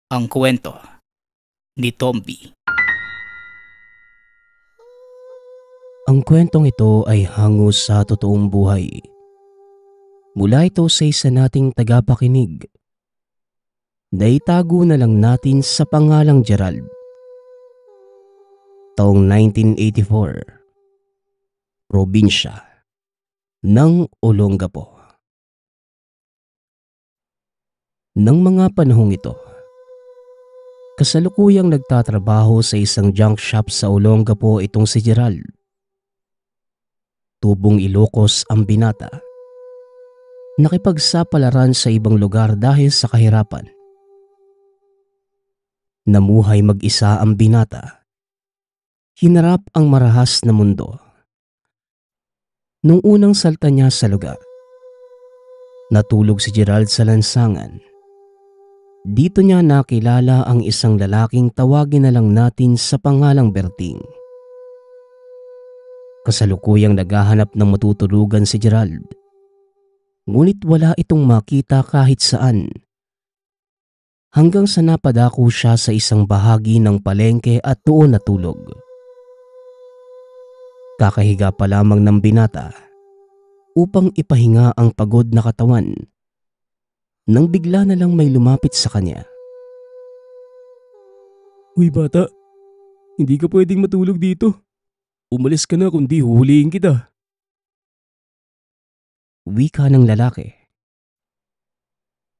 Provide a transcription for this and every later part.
Ang kwento ni Tomby. Ang kwentong ito ay hango sa totoong buhay. Mula ito sa isa nating tagapakinig. Naitago na lang natin sa pangalang Gerald. Taong 1984. Probinsya ng Olongapo. Nang mga panahong ito, kasalukuyang nagtatrabaho sa isang junk shop sa Olongapo itong si Gerald. Tubong Ilocos ang binata. Nakipagsapalaran sa ibang lugar dahil sa kahirapan. Namuhay mag-isa ang binata. Hinarap ang marahas na mundo. Nung unang salta niya sa lugar, natulog si Gerald sa lansangan. Dito niya nakilala ang isang lalaking tawagin na lang natin sa pangalang Berting. Kasalukuyang naghahanap ng matutulugan si Gerald. Ngunit wala itong makita kahit saan. Hanggang sa napadako siya sa isang bahagi ng palengke at doon natulog. Kakahiga pa lamang ng binata upang ipahinga ang pagod na katawan nang bigla na lang may lumapit sa kanya. Uy bata, hindi ka pwedeng matulog dito. Umalis ka na kundi huhulihin kita. Wika ng lalaki.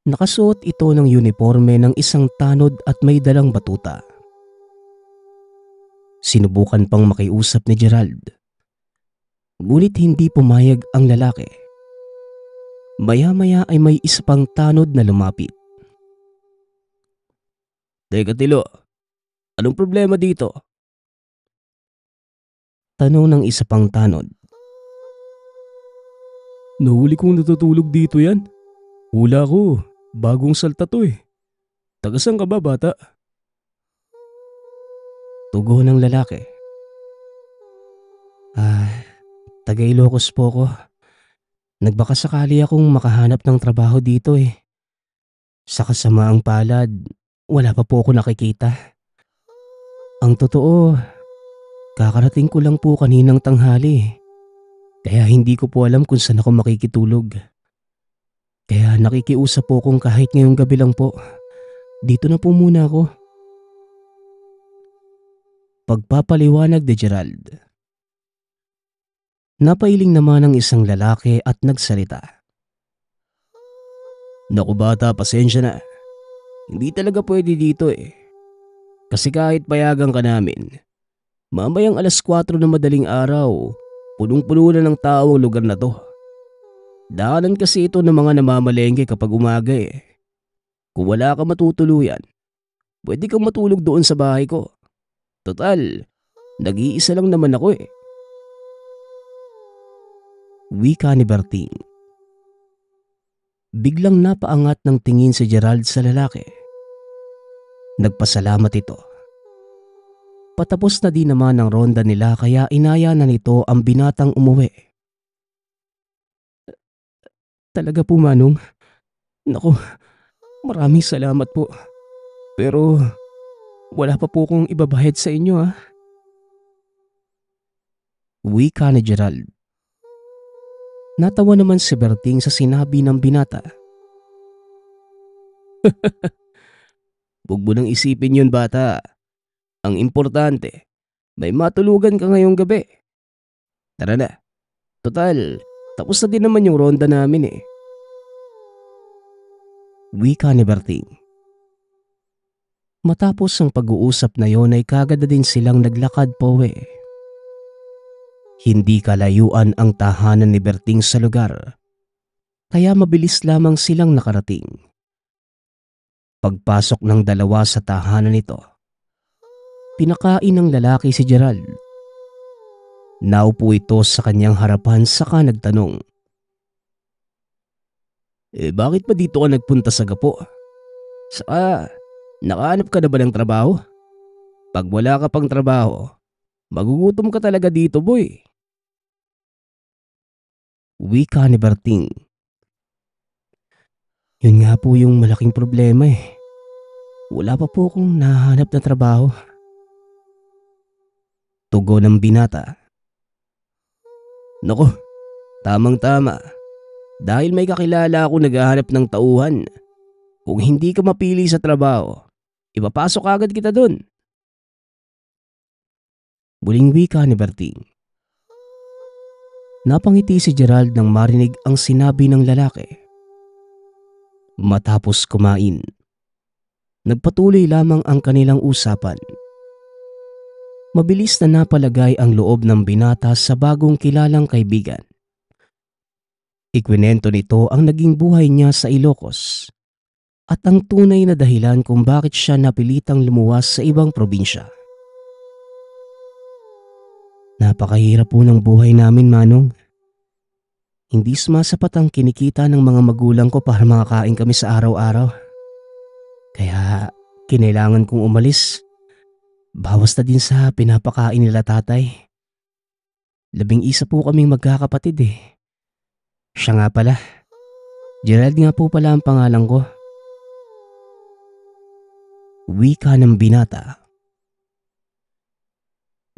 Nakasuot ito ng uniforme ng isang tanod at may dalang batuta. Sinubukan pang makiusap ni Gerald. Ngunit hindi pumayag ang lalaki. Maya-maya ay may isa pang tanod na lumapit. Teka Tilo, anong problema dito? Tanong ng isa pang tanod. Nahuli kong natutulog dito yan. Hula ko, bagong salta to eh. Tagasan ka ba bata? Tugon ng lalaki. Taga Ilocos po ko. Nagbaka sakali akong makahanap ng trabaho dito eh. Sa kasamaang palad, wala pa po ako nakikita. Ang totoo, kakarating ko lang po kaninang tanghali. Kaya hindi ko po alam kung saan ako makikitulog. Kaya nakikiusap po kung kahit ngayong gabi lang po. Dito na po muna ako. Pagpapaliwanag ni Gerald. Napailing naman ang isang lalaki at nagsalita. Naku bata, pasensya na. Hindi talaga pwede dito eh. Kasi kahit payagan ka namin, mamayang 4:00 na madaling araw, punong-puno na ng tao ang lugar na to. Daanan kasi ito ng mga namamalengke kapag umaga eh. Kung wala ka matutuluyan, pwede kang matulog doon sa bahay ko. Total, nag-iisa lang naman ako eh. Wika ni Berting. Biglang napaangat ng tingin si Gerald sa lalaki. Nagpasalamat ito. Patapos na din naman ang ronda nila kaya inaya na nito ang binatang umuwi. Talaga po Manong. Naku, maraming salamat po. Pero wala pa po kong ibabayad sa inyo ha. Wika ni Gerald. Natawa naman si Berting sa sinabi ng binata. Huwag mo nang isipin yun bata. Ang importante, may matulugan ka ngayong gabi. Tara na. Total, tapos na din naman yung ronda namin eh. Wika ni Berting. Matapos ang pag-uusap na yon ay kagad na din silang naglakad pauwi. Hindi kalayuan ang tahanan ni Berting sa lugar, kaya mabilis lamang silang nakarating. Pagpasok ng dalawa sa tahanan nito, pinakain ng lalaki si Gerald. Naupo ito sa kanyang harapan saka nagtanong. Bakit ba dito ka nagpunta sa gapo? Saka, nakahanap ka na ba ng trabaho? Pag wala ka pang trabaho, magugutom ka talaga dito boy. Wika ni Berting. Yun nga po yung malaking problema eh. Wala pa po akong nahanap na trabaho. Tugon ng binata. Nako, tamang-tama. Dahil may kakilala ako naghahanap ng tauhan. Kung hindi ka mapili sa trabaho, ipapasok agad kita dun. Muling wika ni Berting. Napangiti si Gerald nang marinig ang sinabi ng lalaki. Matapos kumain, nagpatuloy lamang ang kanilang usapan. Mabilis na napalagay ang loob ng binata sa bagong kilalang kaibigan. Ikwinento nito ang naging buhay niya sa Ilocos at ang tunay na dahilan kung bakit siya napilitang lumuwas sa ibang probinsya. Napakahirap po ng buhay namin, Manong. Hindi sumasapat ang kinikita ng mga magulang ko para makakain kami sa araw-araw. Kaya kinailangan kong umalis. Bawas na din sa pinapakain nila tatay. 11 po kaming magkakapatid eh. Siya nga pala. Gerald nga po pala ang pangalan ko. Wika ng binata.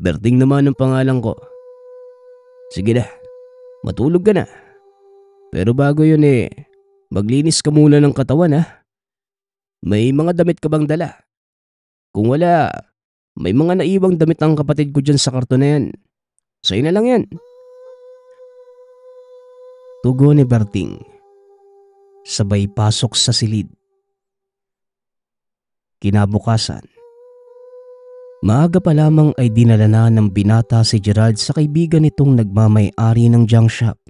Berting naman ang pangalan ko. Sige na, matulog ka na. Pero bago yun maglinis ka muna ng katawan ha. May mga damit ka bang dala? Kung wala, may mga naiwang damit ng kapatid ko dyan sa karton na yan. Sa'yo na lang yan. Tugon ni Berting. Sabay pasok sa silid. Kinabukasan, maaga pa lamang ay dinala na ng binata si Gerald sa kaibigan nitong nagmamay-ari ng junk shop.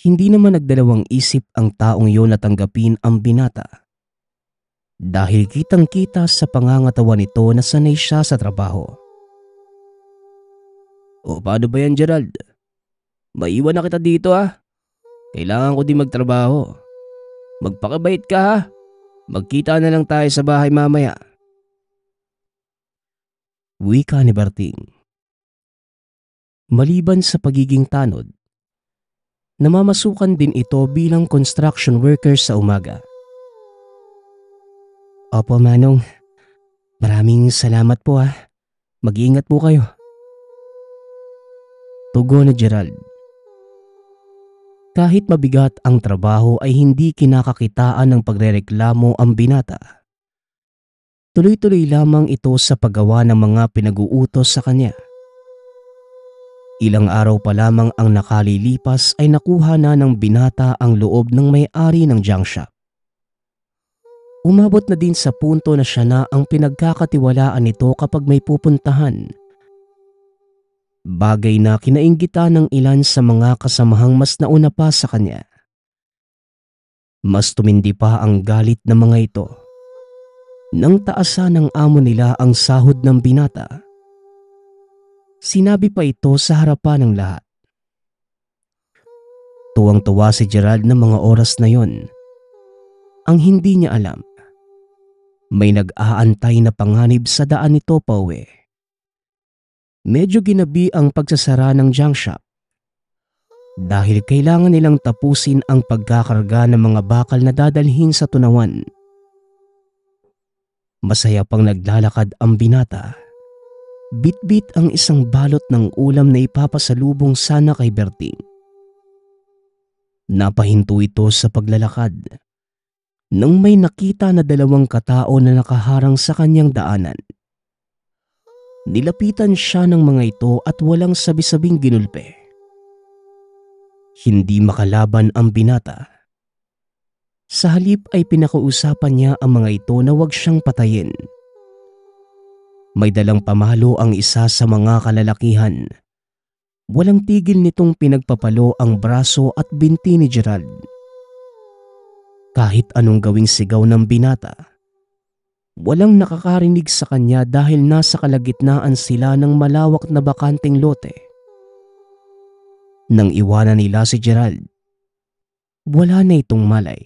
Hindi naman nagdalawang isip ang taong yun na tanggapin ang binata. Dahil kitang-kita sa pangangatawan nito na sanay siya sa trabaho. O paano ba yan, Gerald? Maiwan na kita dito ha. Kailangan ko din magtrabaho. Magpakabait ka ha. Magkita na lang tayo sa bahay mamaya. Wika ni Berting. Maliban sa pagiging tanod, namamasukan din ito bilang construction worker sa umaga. Opo, Manong. Maraming salamat po ha. Mag-iingat po kayo. Tugon ni Gerald. Kahit mabigat ang trabaho ay hindi kinakakitaan ng pagrereklamo ang binata. Tuloy-tuloy lamang ito sa paggawa ng mga pinag-uutos sa kanya. Ilang araw pa lamang ang nakalilipas ay nakuha na ng binata ang loob ng may-ari ng junk shop. Umabot na din sa punto na siya na ang pinagkakatiwalaan nito kapag may pupuntahan. Bagay na kinainggitan ng ilan sa mga kasamahang mas nauna pa sa kanya. Mas tumindi pa ang galit ng mga ito nang taasan ng amo nila ang sahod ng binata. Sinabi pa ito sa harapan ng lahat. Tuwang-tuwa si Gerald ng mga oras na yon. Ang hindi niya alam, may nag-aantay na panganib sa daan nito pauwi. Medyo ginabi ang pagsasara ng junk shop dahil kailangan nilang tapusin ang pagkakarga ng mga bakal na dadalhin sa tunawan. Masaya pang naglalakad ang binata. Bit-bit ang isang balot ng ulam na ipapasalubong sana kay Berting. Napahinto ito sa paglalakad nang may nakita na 2 katao na nakaharang sa kanyang daanan. Nilapitan siya ng mga ito at walang sabi-sabing ginulpe. Hindi makalaban ang binata. Sa halip ay pinakausapan niya ang mga ito na huwag siyang patayin. May dalang pamalo ang isa sa mga kalalakihan. Walang tigil nitong pinagpapalo ang braso at binti ni Gerald. Kahit anong gawing sigaw ng binata, walang nakakarinig sa kanya dahil nasa kalagitnaan sila ng malawak na bakanting lote. Nang iwanan nila si Gerald, wala na itong malay.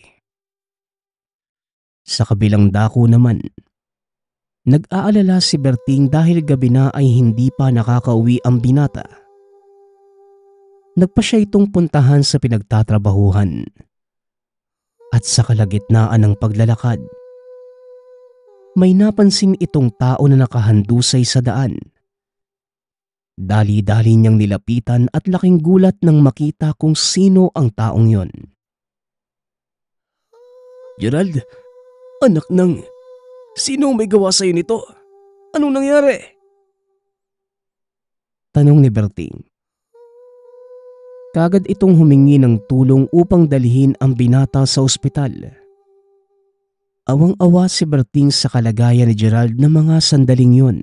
Sa kabilang dako naman, nag-aalala si Berting dahil gabi na ay hindi pa nakakauwi ang binata. Nagpa siya itong puntahan sa pinagtatrabahuhan. At sa kalagitnaan ng paglalakad, may napansin itong tao na nakahandusay sa daan. Dali-dali niyang nilapitan at laking gulat nang makita kung sino ang taong yon. Gerald, anak ng... Sino ang may gawa sa'yo nito? Anong nangyari? Tanong ni Berting. Kagad itong humingi ng tulong upang dalhin ang binata sa ospital. Awang-awa si Berting sa kalagayan ni Gerald na mga sandaling yun.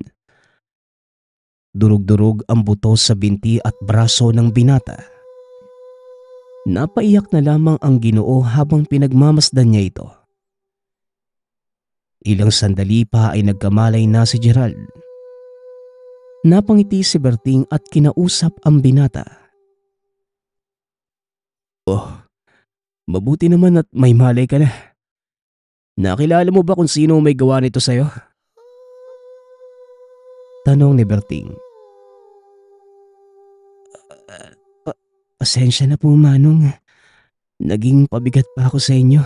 Durug-durug ang buto sa binti at braso ng binata. Napaiyak na lamang ang Ginoo habang pinagmamasdan niya ito. Ilang sandali pa ay nagkamalay na si Gerald. Napangiti si Berting at kinausap ang binata. Oh, mabuti naman at may malay ka na. Nakilala mo ba kung sino may gawa nito sa'yo? Tanong ni Berting. Pasensya na po, Manong. Naging pabigat pa ako sa inyo.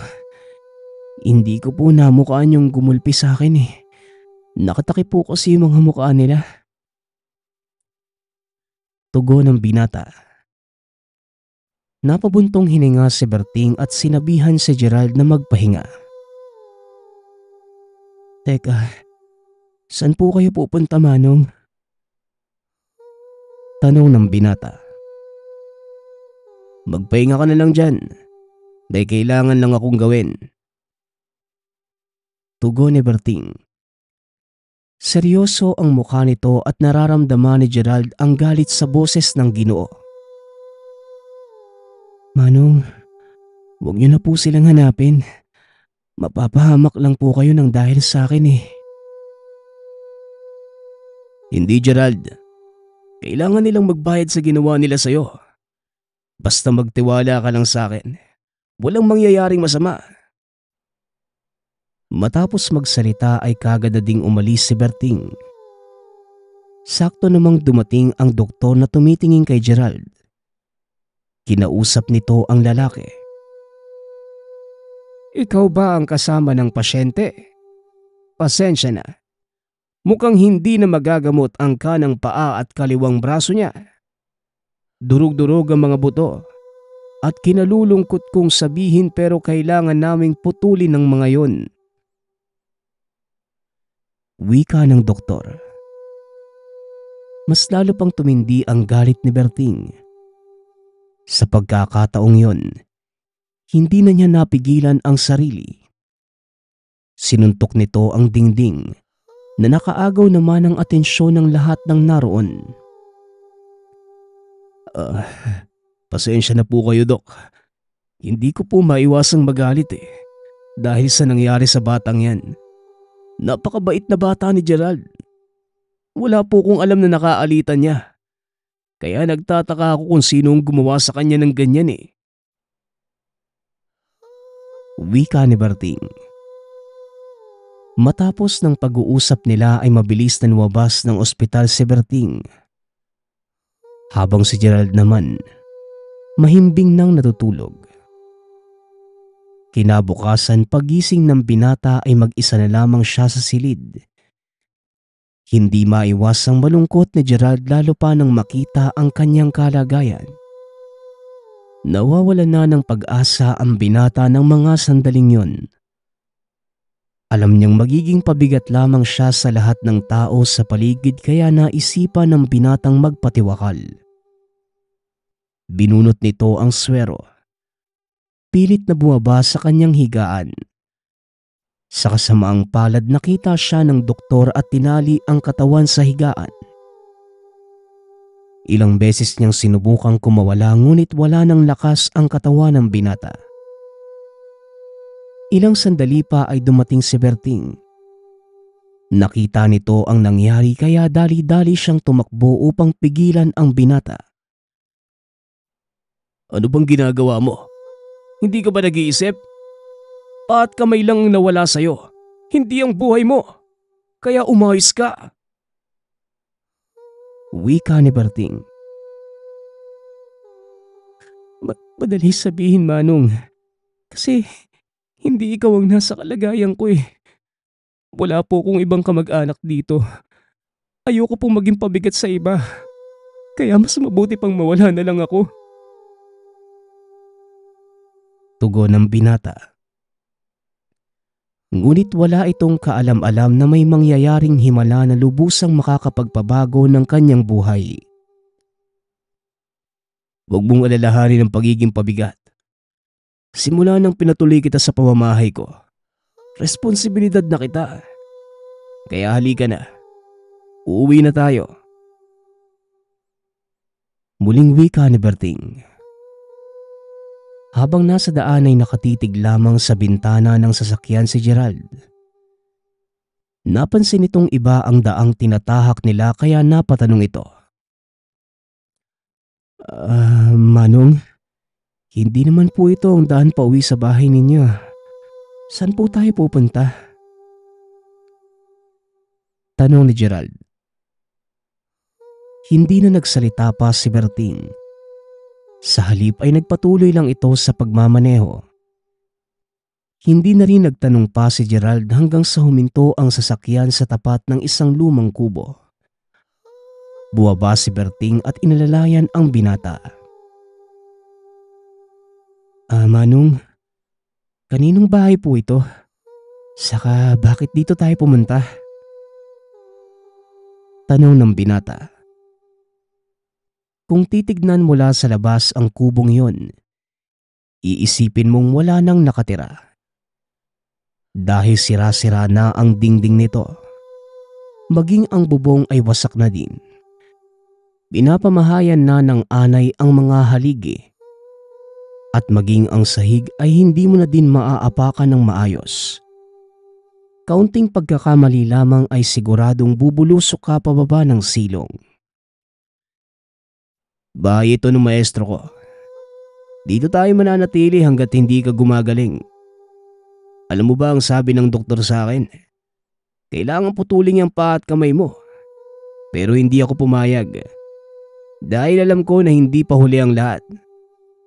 Hindi ko po namukhaan yung gumulpi sa akin eh. Nakatakip po kasi yung mga mukha nila. Tugon ng binata. Napabuntong hininga si Berting at sinabihan si Gerald na magpahinga. Teka, saan po kayo pupunta, Manong? Tanong ng binata. Magpahinga ka na lang dyan. May kailangan lang akong gawin. Tugon ni Berting. Seryoso ang mukha nito at nararamdaman ni Gerald ang galit sa boses ng Ginoo. Manong, huwag niyo na po silang hanapin. Mapapahamak lang po kayo ng dahil sa akin eh. Hindi, Gerald. Kailangan nilang magbayad sa ginawa nila sa'yo. Basta magtiwala ka lang sa akin. Walang mangyayaring masama. Matapos magsalita ay kagad na ding umalis si Berting. Sakto namang dumating ang doktor na tumitingin kay Gerald. Kinausap nito ang lalaki. Ikaw ba ang kasama ng pasyente? Pasensya na. Mukhang hindi na magagamot ang kanang paa at kaliwang braso niya. Durug-durug ang mga buto. At kinalulungkot kong sabihin pero kailangan naming putulin ng mga yon. Wika ng doktor. Mas lalo pang tumindi ang galit ni Berting. Sa pagkakataong yon, hindi na niya napigilan ang sarili. Sinuntok nito ang dingding na nakaagaw naman ang atensyon ng lahat ng naroon. Pasensya na po kayo, Dok. Hindi ko po maiwasang magalit eh. Dahil sa nangyari sa batang yan. Napakabait na bata ni Gerald. Wala po kong alam na nakaalitan niya. Kaya nagtataka ako kung sinong gumawa sa kanya ng ganyan eh. Wika ni Berting. Matapos ng pag-uusap nila ay mabilis na lumabas ng ospital si Berting. Habang si Gerald naman, mahimbing nang natutulog. Kinabukasan pagising ng binata ay mag-isa na lamang siya sa silid. Hindi maiwasang malungkot ni Gerald lalo pa nang makita ang kanyang kalagayan. Nawawalan na ng pag-asa ang binata ng mga sandaling yon. Alam niyang magiging pabigat lamang siya sa lahat ng tao sa paligid kaya naisipan ng binatang magpatiwakal. Binunot nito ang swero. Pilit na bumaba sa kanyang higaan. Sa kasamaang palad nakita siya ng doktor at tinali ang katawan sa higaan. Ilang beses niyang sinubukang kumawala ngunit wala ng lakas ang katawan ng binata. Ilang sandali pa ay dumating si Berting. Nakita nito ang nangyari kaya dali-dali siyang tumakbo upang pigilan ang binata. Ano bang ginagawa mo? Hindi ka ba nag-iisip? Paat kamay lang nawala sa'yo. Hindi ang buhay mo. Kaya umayos ka. Wika ni Berting. Madali sabihin, Manong. Kasi hindi ikaw ang nasa kalagayan ko eh. Wala po akong ibang kamag-anak dito. Ayoko pong maging pabigat sa iba. Kaya mas mabuti pang mawala na lang ako. Tugon ng binata. Ngunit wala itong kaalam-alam na may mangyayaring himala na lubusang makakapagpabago ng kanyang buhay. Huwag mong alalahanin ang pagiging pabigat. Simula nang pinatuloy kita sa pamamahay ko, responsibilidad na kita. Kaya halika na. Uuwi na tayo. Muling wika ni Berting. Habang nasa daan ay nakatitig lamang sa bintana ng sasakyan si Gerald. Napansin nitong iba ang daang tinatahak nila kaya napatanong ito. Manong, hindi naman po ito ang daan pauwi sa bahay ninyo. Saan po tayo pupunta? Tanong ni Gerald. Hindi na nagsalita pa si Berting. Sa halip ay nagpatuloy lang ito sa pagmamaneho. Hindi na rin nagtanong pa si Gerald hanggang sa huminto ang sasakyan sa tapat ng isang lumang kubo. Buwaba si Berting at inalalayan ang binata. Manong, kaninong bahay po ito? Saka bakit dito tayo pumunta? Tanong ng binata. Kung titignan mula sa labas ang kubong yon, iisipin mong wala nang nakatira. Dahil sira-sira na ang dingding nito, maging ang bubong ay wasak na din. Pinapamahayan na ng anay ang mga haligi at maging ang sahig ay hindi mo na din maaapakan ng maayos. Kaunting pagkakamali lamang ay siguradong bubulusok ka pababa ng silong. Bahay ito ng maestro ko. Dito tayo mananatili hanggat hindi ka gumagaling. Alam mo ba ang sabi ng doktor sa akin? Kailangan putulin ang paa at kamay mo. Pero hindi ako pumayag. Dahil alam ko na hindi pa huli ang lahat.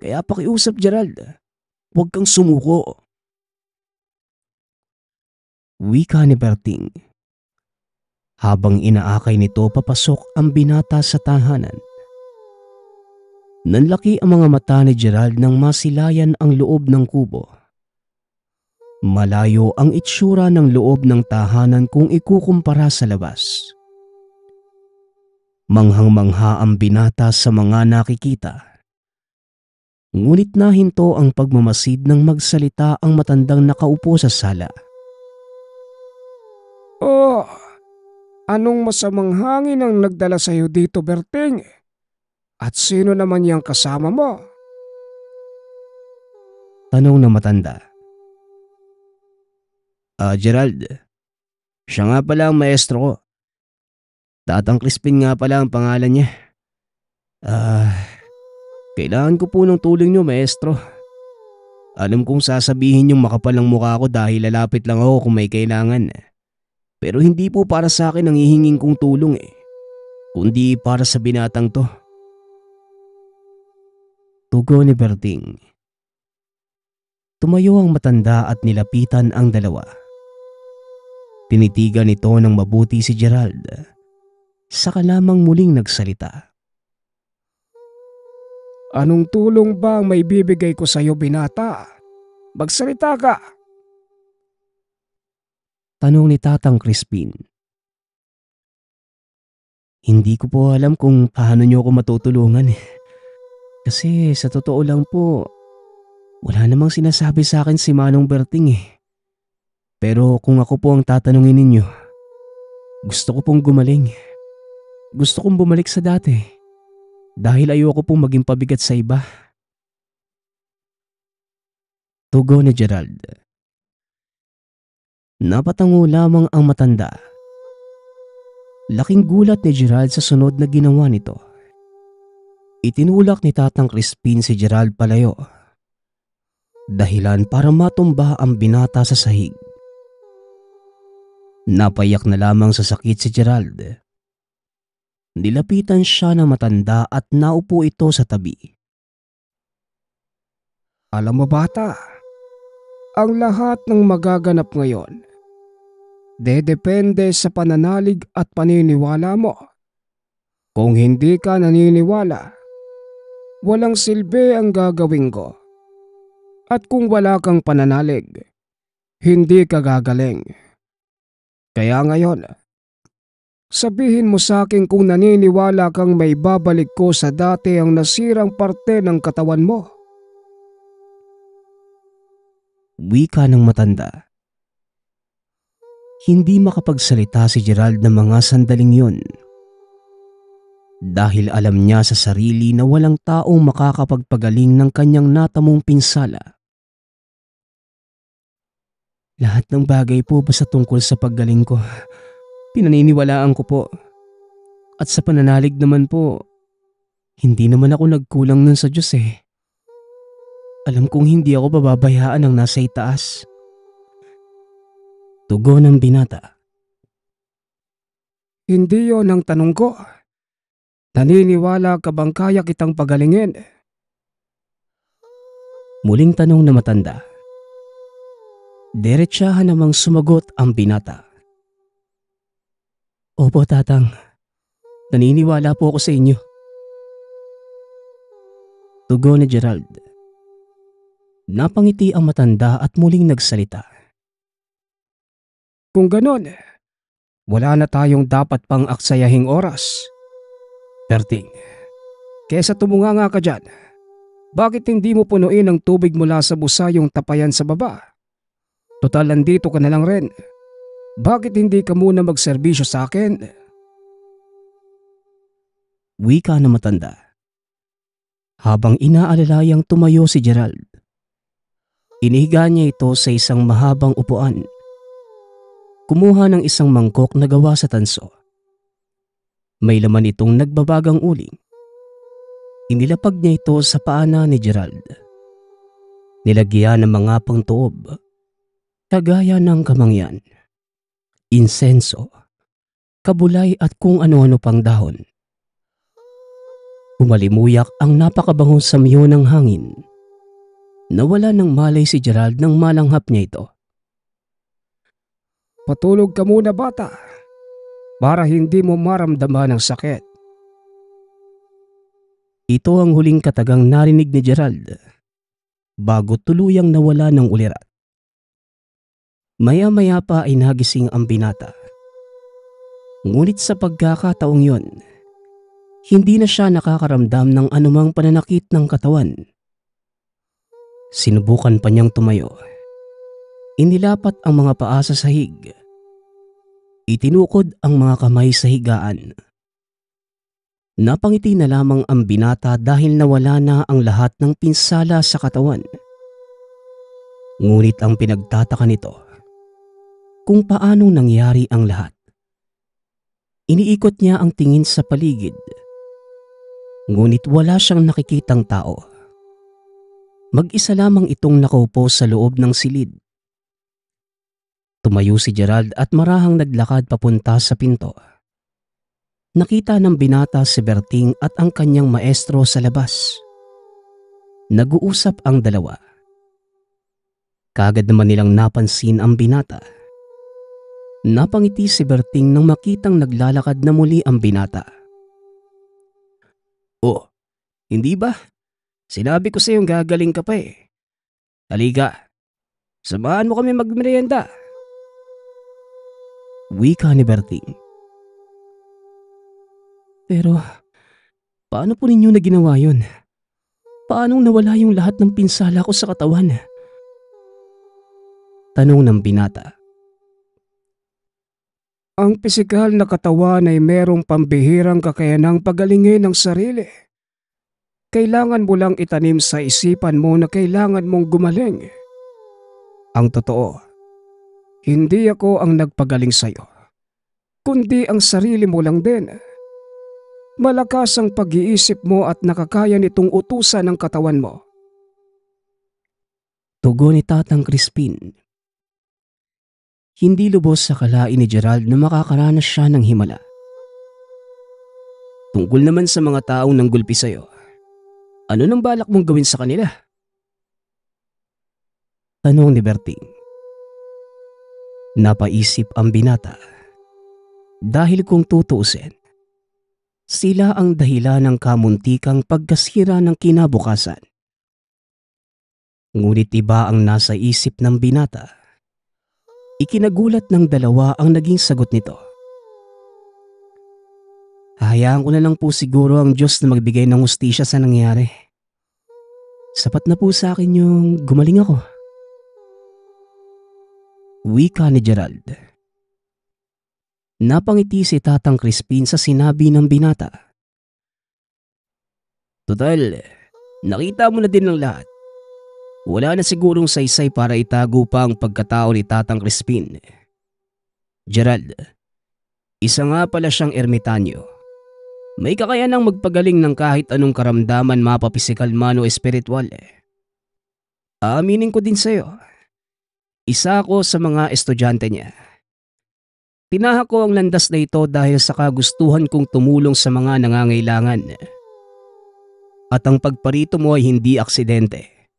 Kaya pakiusap, Gerald. Huwag kang sumuko. Wika ni Berting. Habang inaakay nito papasok ang binata sa tahanan. Nanlaki ang mga mata ni Gerald nang masilayan ang loob ng kubo. Malayo ang itsura ng loob ng tahanan kung ikukumpara sa labas. Manghang-mangha ang binata sa mga nakikita. Ngunit nahinto ang pagmamasid nang magsalita ang matandang nakaupo sa sala. Oh, anong masamang hangin ang nagdala sa'yo dito, Berting? At sino naman yung kasama mo? Tanong ng matanda. Gerald, siya nga pala ang maestro ko. Tatang Crispin nga pala ang pangalan niya. Kailangan ko po ng tulong niyo, maestro. Alam kong sasabihin yung makapal ang mukha ko dahil lalapit lang ako kung may kailangan. Pero hindi po para sa akin ang hihinging kong tulong kundi para sa binatang to. Tugon ni Berting. Tumayo ang matanda at nilapitan ang dalawa. Tinitigan nito ng mabuti si Gerald. Saka lamang muling nagsalita. Anong tulong ba ang may bibigay ko sa'yo, binata? Magsalita ka! Tanong ni Tatang Crispin. Hindi ko po alam kung paano niyo ako matutulungan. Kasi sa totoo lang po, wala namang sinasabi sa akin si Manong Berting. Pero kung ako po ang tatanungin ninyo, gusto ko pong gumaling. Gusto kong bumalik sa dati. Dahil ayoko pong maging pabigat sa iba. Tugon ni Gerald. Napatango lamang ang matanda. Laking gulat ni Gerald sa sunod na ginawa nito. Itinulak ni Tatang Crispin si Gerald palayo. Dahilan para matumba ang binata sa sahig. Napayak na lamang sa sakit si Gerald. Nilapitan siya ng matanda at naupo ito sa tabi. Alam mo, bata, ang lahat ng magaganap ngayon, Dedepende sa pananalig at paniniwala mo. Kung hindi ka naniniwala, walang silbi ang gagawin ko. At kung wala kang pananalig, hindi ka gagaling. Kaya ngayon, sabihin mo sa akin kung naniniwala kang may babalik ko sa dati ang nasirang parte ng katawan mo. Wika ng matanda. Hindi makapagsalita si Gerald ng mga sandaling yun. Dahil alam niya sa sarili na walang taong makakapagpagaling ng kanyang natamong pinsala. Lahat ng bagay po basta tungkol sa paggaling ko, pinaniniwalaan ko po. At sa pananalig naman po, hindi naman ako nagkulang nun sa Diyos eh. Alam kong hindi ako bababayaan ng nasa itaas. Tugon ng binata. Hindi yon ang tanong ko. Naniniwala ka bang kaya kitang pagalingin? Muling tanong na matanda. Diretsahan namang sumagot ang binata. Opo, tatang. Naniniwala po ako sa inyo. Tugon ni Gerald. Napangiti ang matanda at muling nagsalita. Kung ganon, wala na tayong dapat pang aksayahing oras. Berting, kesa tumunganga ka dyan, bakit hindi mo punuin ang tubig mula sa busa yung tapayan sa baba? Total nandito ka na lang rin. Bakit hindi ka muna magserbisyo sa akin? Wika na matanda. Habang inaalalay tumayo si Gerald. Inihiga niya ito sa isang mahabang upuan. Kumuha ng isang mangkok na gawa sa tanso. May laman itong nagbabagang uling. Inilapag niya ito sa paana ni Gerald. Nilagyan ng mga pangtuob, kagaya ng kamangyan, insenso, kabulay at kung ano-ano pang dahon. Umalimuyak ang napakabangong samyo ng hangin. Nawala ng malay si Gerald nang malanghap niya ito. Patulog ka muna, bata, para hindi mo maramdaman ang sakit. Ito ang huling katagang narinig ni Gerald bago tuluyang nawala ng ulirat. Maya-maya pa ay nagising ang binata. Ngunit sa pagkakataong yon, hindi na siya nakakaramdam ng anumang pananakit ng katawan. Sinubukan pa niyang tumayo. Inilapat ang mga paa sa sahig. Itinukod ang mga kamay sa higaan. Napangiti na lamang ang binata dahil nawala na ang lahat ng pinsala sa katawan. Ngunit ang pinagtataka nito, kung paanong nangyari ang lahat. Iniikot niya ang tingin sa paligid. Ngunit wala siyang nakikitang tao. Mag-isa lamang itong nakaupo sa loob ng silid. Tumayo si Gerald at marahang naglakad papunta sa pinto. Nakita ng binata si Berting at ang kanyang maestro sa labas. Nag-uusap ang dalawa. Kaagad naman nilang napansin ang binata. Napangiti si Berting nang makitang naglalakad na muli ang binata. Oh, hindi ba? Sinabi ko sa iyong gagaling ka pa eh. Halika, samahan mo kami magmerienda. Wika ni Berting. Pero, paano po ninyo na ginawa yun? Paanong nawala yung lahat ng pinsala ko sa katawan? Tanong ng binata. Ang pisikal na katawan ay merong pambihirang kakayanang pagalingin ng sarili. Kailangan mo lang itanim sa isipan mo na kailangan mong gumaling. Ang totoo, hindi ako ang nagpagaling sa'yo, kundi ang sarili mo lang din. Malakas ang pag-iisip mo at nakakaya nitong utusan ng katawan mo. Tugon ni Tatang Crispin. Hindi lubos sa kalain ni Gerald na makakaranas siya ng himala. Tungkol naman sa mga taong nanggulpi sa'yo, ano nang balak mong gawin sa kanila? Tanong ni Berting. Napaisip ang binata. Dahil kung tutuusin, sila ang dahilan ng kamuntikang pagkasira ng kinabukasan. Ngunit iba ang nasa isip ng binata. Ikinagulat ng dalawa ang naging sagot nito. Hayaan ko na lang po siguro ang Diyos na magbigay ng hustisya sa nangyari. Sapat na po sa akin yung gumaling ako. Wika ni Gerald. Napangiti si Tatang Crispin sa sinabi ng binata. Total, nakita mo na din ng lahat. Wala na sigurong saysay para itago pa ang pagkatao ni Tatang Crispin. Gerald, isa nga pala siyang ermitanyo. May kakayanang magpagaling ng kahit anong karamdaman, mapapisikal man o espiritual. Aaminin ko din sa'yo, isa ako sa mga estudyante niya. Tinahak ko ang landas na ito dahil sa kagustuhan kong tumulong sa mga nangangailangan. At ang pagparito mo ay hindi aksidente.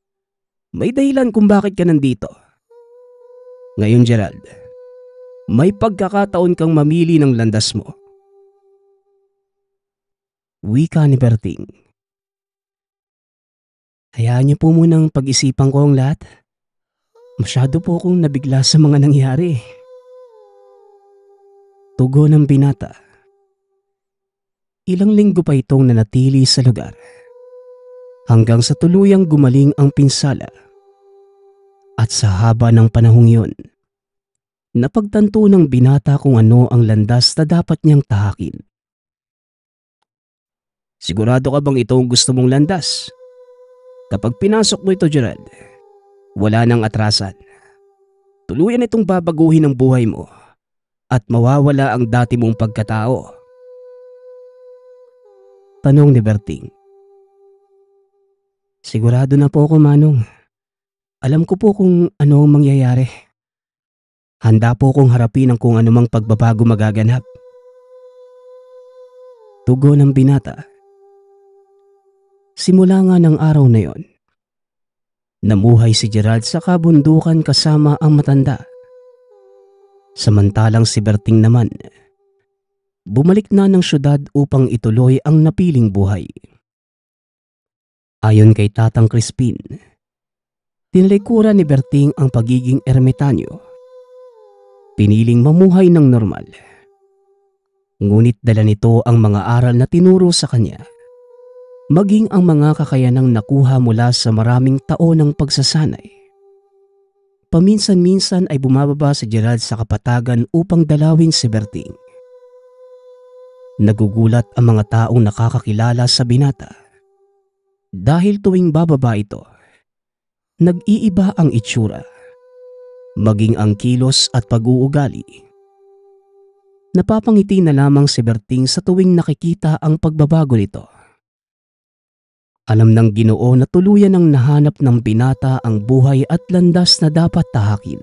May dahilan kung bakit ka nandito. Ngayon, Gerald, may pagkakataon kang mamili ng landas mo. Wika ni Berting. Hayaan niyo po munang pag-isipan ko ang lahat. Masyado po akong nabigla sa mga nangyari. Tugon ng binata. Ilang linggo pa itong nanatili sa lugar. Hanggang sa tuluyang gumaling ang pinsala. At sa haba ng panahong yun, napagtanto ng binata kung ano ang landas na dapat niyang tahakin. Sigurado ka bang ito ang gusto mong landas? Kapag pinasok mo ito, Gerald, wala nang atrasan. Tuluyan itong babaguhin ang buhay mo at mawawala ang dati mong pagkatao. Tanong ni Berting. Sigurado na po ako, Manong. Alam ko po kung ano ang mangyayari. Handa po akong harapin ang kung anumang pagbabago magaganap. Tugon ng binata. Simula nga ng araw na yon, namuhay si Gerald sa kabundukan kasama ang matanda. Samantalang si Berting naman, bumalik na ng syudad upang ituloy ang napiling buhay. Ayon kay Tatang Crispin, tinalikuran ni Berting ang pagiging ermitanyo. Piniling mamuhay ng normal. Ngunit dala nito ang mga aral na tinuro sa kanya, maging ang mga kakayanang nakuha mula sa maraming taon ng pagsasanay. Paminsan-minsan ay bumababa si Gerald sa kapatagan upang dalawin si Berting. Nagugulat ang mga taong nakakakilala sa binata. Dahil tuwing bababa ito, nag-iiba ang itsura, maging ang kilos at pag-uugali. Napapangiti na lamang si Berting sa tuwing nakikita ang pagbabago nito. Alam ng Ginoo na tuluyan ang nahanap ng binata ang buhay at landas na dapat tahakin.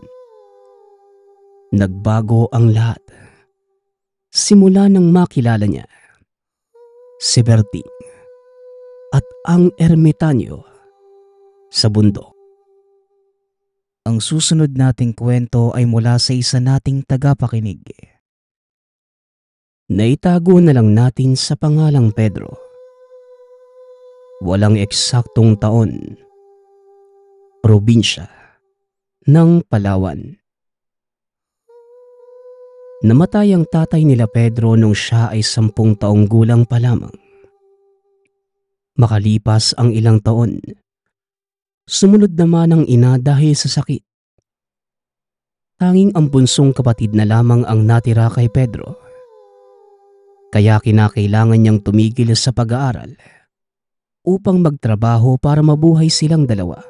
Nagbago ang lahat. Simula nang makilala niya si Berting at ang ermitanyo sa bundok. Ang susunod nating kwento ay mula sa isa nating tagapakinig. Naitago na lang natin sa pangalang Pedro. Walang eksaktong taon. Probinsya ng Palawan. Namatay ang tatay nila Pedro nung siya ay 10 taong gulang pa lamang. Makalipas ang ilang taon, sumunod naman ang ina dahil sa sakit. Tanging ang bunsong kapatid na lamang ang natira kay Pedro. Kaya kinakailangan niyang tumigil sa pag-aaral upang magtrabaho para mabuhay silang dalawa.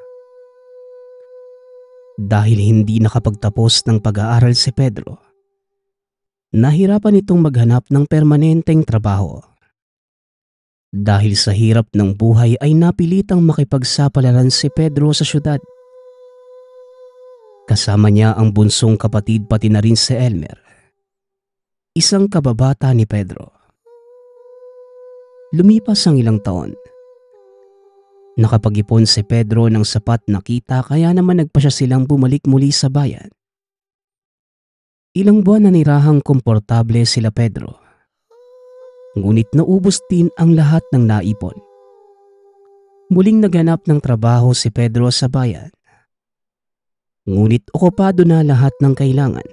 Dahil hindi nakapagtapos ng pag-aaral si Pedro, nahirapan itong maghanap ng permanenteng trabaho. Dahil sa hirap ng buhay ay napilitang makipagsapalaran si Pedro sa syudad. Kasama niya ang bunsong kapatid pati na rin si Elmer, isang kababata ni Pedro. Lumipas ang ilang taon. Nakapag-ipon si Pedro ng sapat na kita kaya naman nagpasya silang bumalik muli sa bayan. Ilang buwan na nirahang komportable sila Pedro. Ngunit naubos din ang lahat ng naipon. Muling naghanap ng trabaho si Pedro sa bayan. Ngunit okupado na lahat ng kailangan.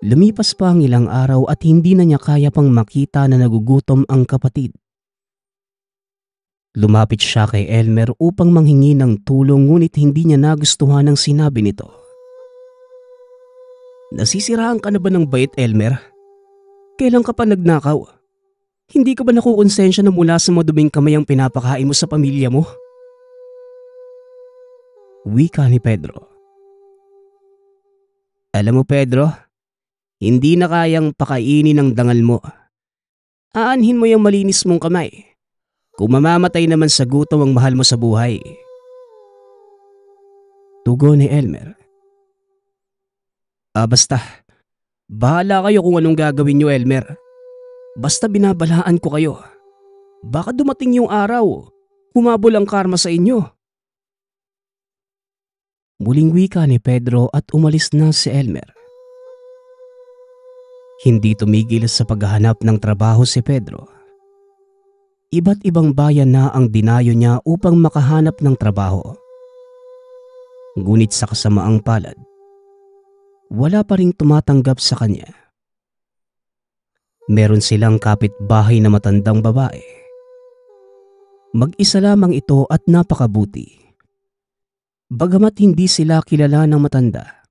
Lumipas pa ang ilang araw at hindi na niya kaya pang makita na nagugutom ang kapatid. Lumapit siya kay Elmer upang manghingi ng tulong ngunit hindi niya nagustuhan ang sinabi nito. Nasisiraan ka na ba ng bait, Elmer? Kailan ka pa nagnakaw? Hindi ka ba nakukonsensya na mula sa maduming kamay ang pinapakain mo sa pamilya mo? Wika ni Pedro. Alam mo Pedro, hindi na kayang pakainin ng dangal mo. Aanhin mo yung malinis mong kamay. Kung mamamatay naman sa gutom ang mahal mo sa buhay. Tugon ni Elmer. Basta, bahala kayo kung anong gagawin niyo Elmer. Basta binabalaan ko kayo. Baka dumating yung araw, humabol ang karma sa inyo. Muling wika ni Pedro at umalis na si Elmer. Hindi tumigil sa paghahanap ng trabaho si Pedro. Iba't ibang bayan na ang dinayo niya upang makahanap ng trabaho. Ngunit sa kasamaang palad, wala pa ring tumatanggap sa kanya. Meron silang kapitbahay na matandang babae. Mag-isa lamang ito at napakabuti. Bagamat hindi sila kilala ng matanda,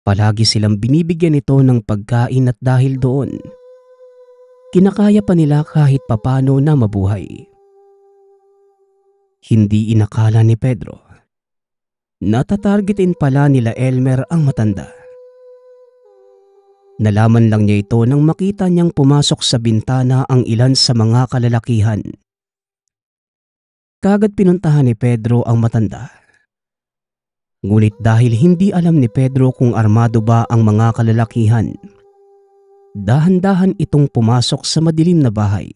palagi silang binibigyan ito ng pagkain at dahil doon, kinakaya pa nila kahit papano na mabuhay. Hindi inakala ni Pedro. Natatargetin pala nila Elmer ang matanda. Nalaman lang niya ito nang makita niyang pumasok sa bintana ang ilan sa mga kalalakihan. Kaagad pinuntahan ni Pedro ang matanda. Ngunit dahil hindi alam ni Pedro kung armado ba ang mga kalalakihan, dahan-dahan itong pumasok sa madilim na bahay.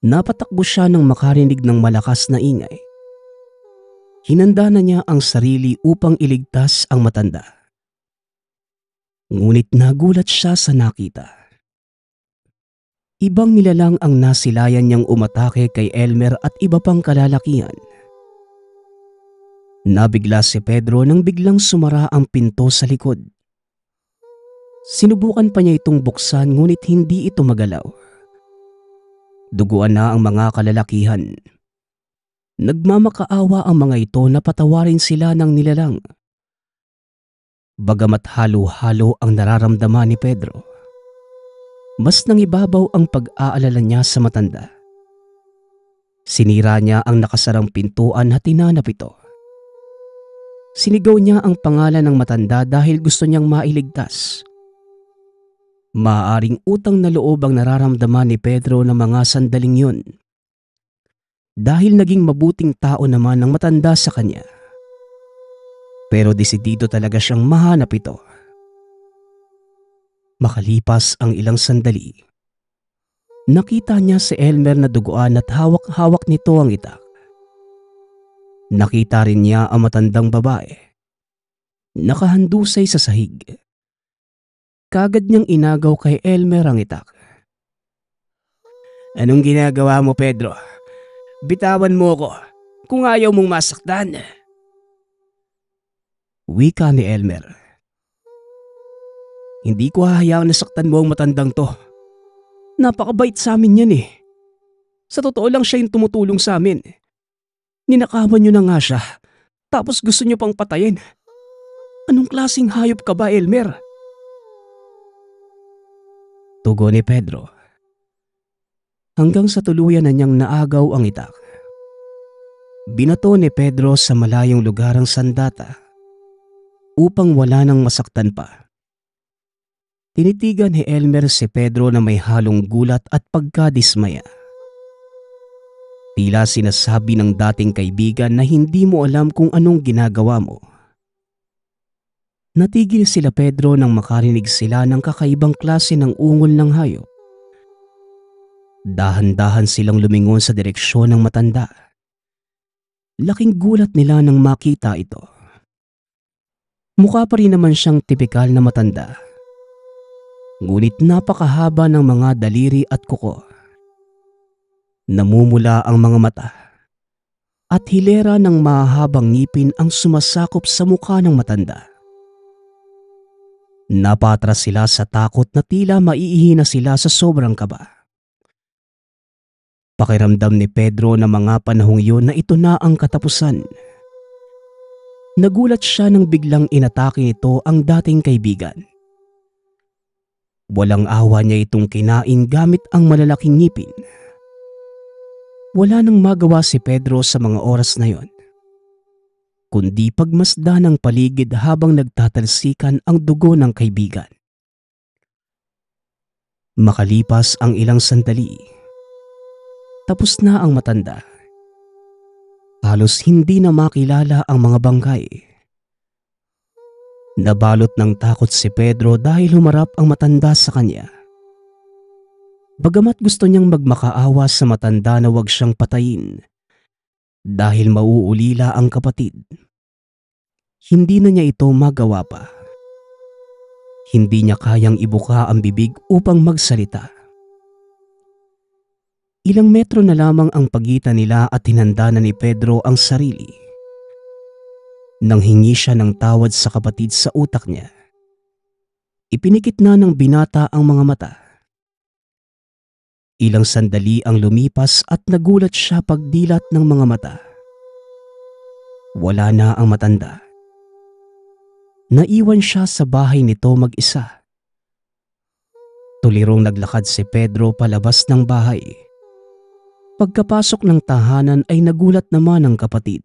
Napatakbo siya nang makarinig ng malakas na ingay. Hinanda na niya ang sarili upang iligtas ang matanda. Ngunit nagulat siya sa nakita. Ibang nilalang ang nasilayan niyang umatake kay Elmer at iba pang kalalakihan. Nabigla si Pedro nang biglang sumara ang pinto sa likod. Sinubukan pa niya itong buksan ngunit hindi ito magalaw. Duguan na ang mga kalalakihan. Nagmamakaawa ang mga ito na patawarin sila ng nilalang. Bagamat halo-halo ang nararamdaman ni Pedro, mas nangibabaw ang pag-aalala niya sa matanda. Sinira niya ang nakasarang pintuan at tinanap ito. Sinigaw niya ang pangalan ng matanda dahil gusto niyang mailigtas. Maaaring utang na loob ang nararamdaman ni Pedro ng mga sandaling yun. Dahil naging mabuting tao naman ang matanda sa kanya. Pero desidido talaga siyang mahanap ito. Makalipas ang ilang sandali, nakita niya si Elmer na duguan at hawak-hawak nito ang itak. Nakita rin niya ang matandang babae. Nakahandusay sa sahig. Kagad niyang inagaw kay Elmer ang itak. Anong ginagawa mo, Pedro? Bitawan mo ko kung ayaw mong masaktan. Wika ni Elmer. Hindi ko hahayaang nasaktan mo ang matandang to. Napakabait sa amin yan eh. Sa totoo lang siya yung tumutulong sa amin. Ninakawan niyo na nga siya, tapos gusto niyo pang patayin. Anong klaseng hayop ka ba, Elmer? Tugon ni Pedro. Hanggang sa tuluyan na niyang naagaw ang itak. Binato ni Pedro sa malayong lugar ang sandata upang wala nang masaktan pa. Tinitigan ni Elmer si Pedro na may halong gulat at pagkadismaya. Tila sinasabi ng dating kaibigan na hindi mo alam kung anong ginagawa mo. Natigil sila Pedro nang makarinig sila ng kakaibang klase ng ungol ng hayop. Dahan-dahan silang lumingon sa direksyon ng matanda. Laking gulat nila nang makita ito. Mukha pa rin naman siyang tipikal na matanda. Ngunit napakahaba ng mga daliri at kuko. Namumula ang mga mata at hilera ng mahahabang ngipin ang sumasakop sa mukha ng matanda. Napatras sila sa takot na tila maiihi na sila sa sobrang kaba. Pakiramdam ni Pedro na mga panahong yun na ito na ang katapusan. Nagulat siya nang biglang inatake nito ang dating kaibigan. Walang awa niya itong kinain gamit ang malalaking ngipin. Wala nang magawa si Pedro sa mga oras na yon, kundi pagmasda ng paligid habang nagtatalsikan ang dugo ng kaibigan. Makalipas ang ilang sandali, tapos na ang matanda. Halos hindi na makilala ang mga bangkay. Nabalot ng takot si Pedro dahil humarap ang matanda sa kanya. Bagamat gusto niyang magmakaawa sa matanda na huwag siyang patayin dahil mauulila ang kapatid, hindi na niya ito magawa pa. Hindi niya kayang ibuka ang bibig upang magsalita. Ilang metro na lamang ang pagitan nila at hinanda na ni Pedro ang sarili. Nang hingi siya ng tawad sa kapatid sa utak niya, ipinikit na ng binata ang mga mata. Ilang sandali ang lumipas at nagulat siya pagdilat ng mga mata. Wala na ang matanda. Naiwan siya sa bahay nito mag-isa. Tulirong naglakad si Pedro palabas ng bahay. Pagkapasok ng tahanan ay nagulat naman ang kapatid.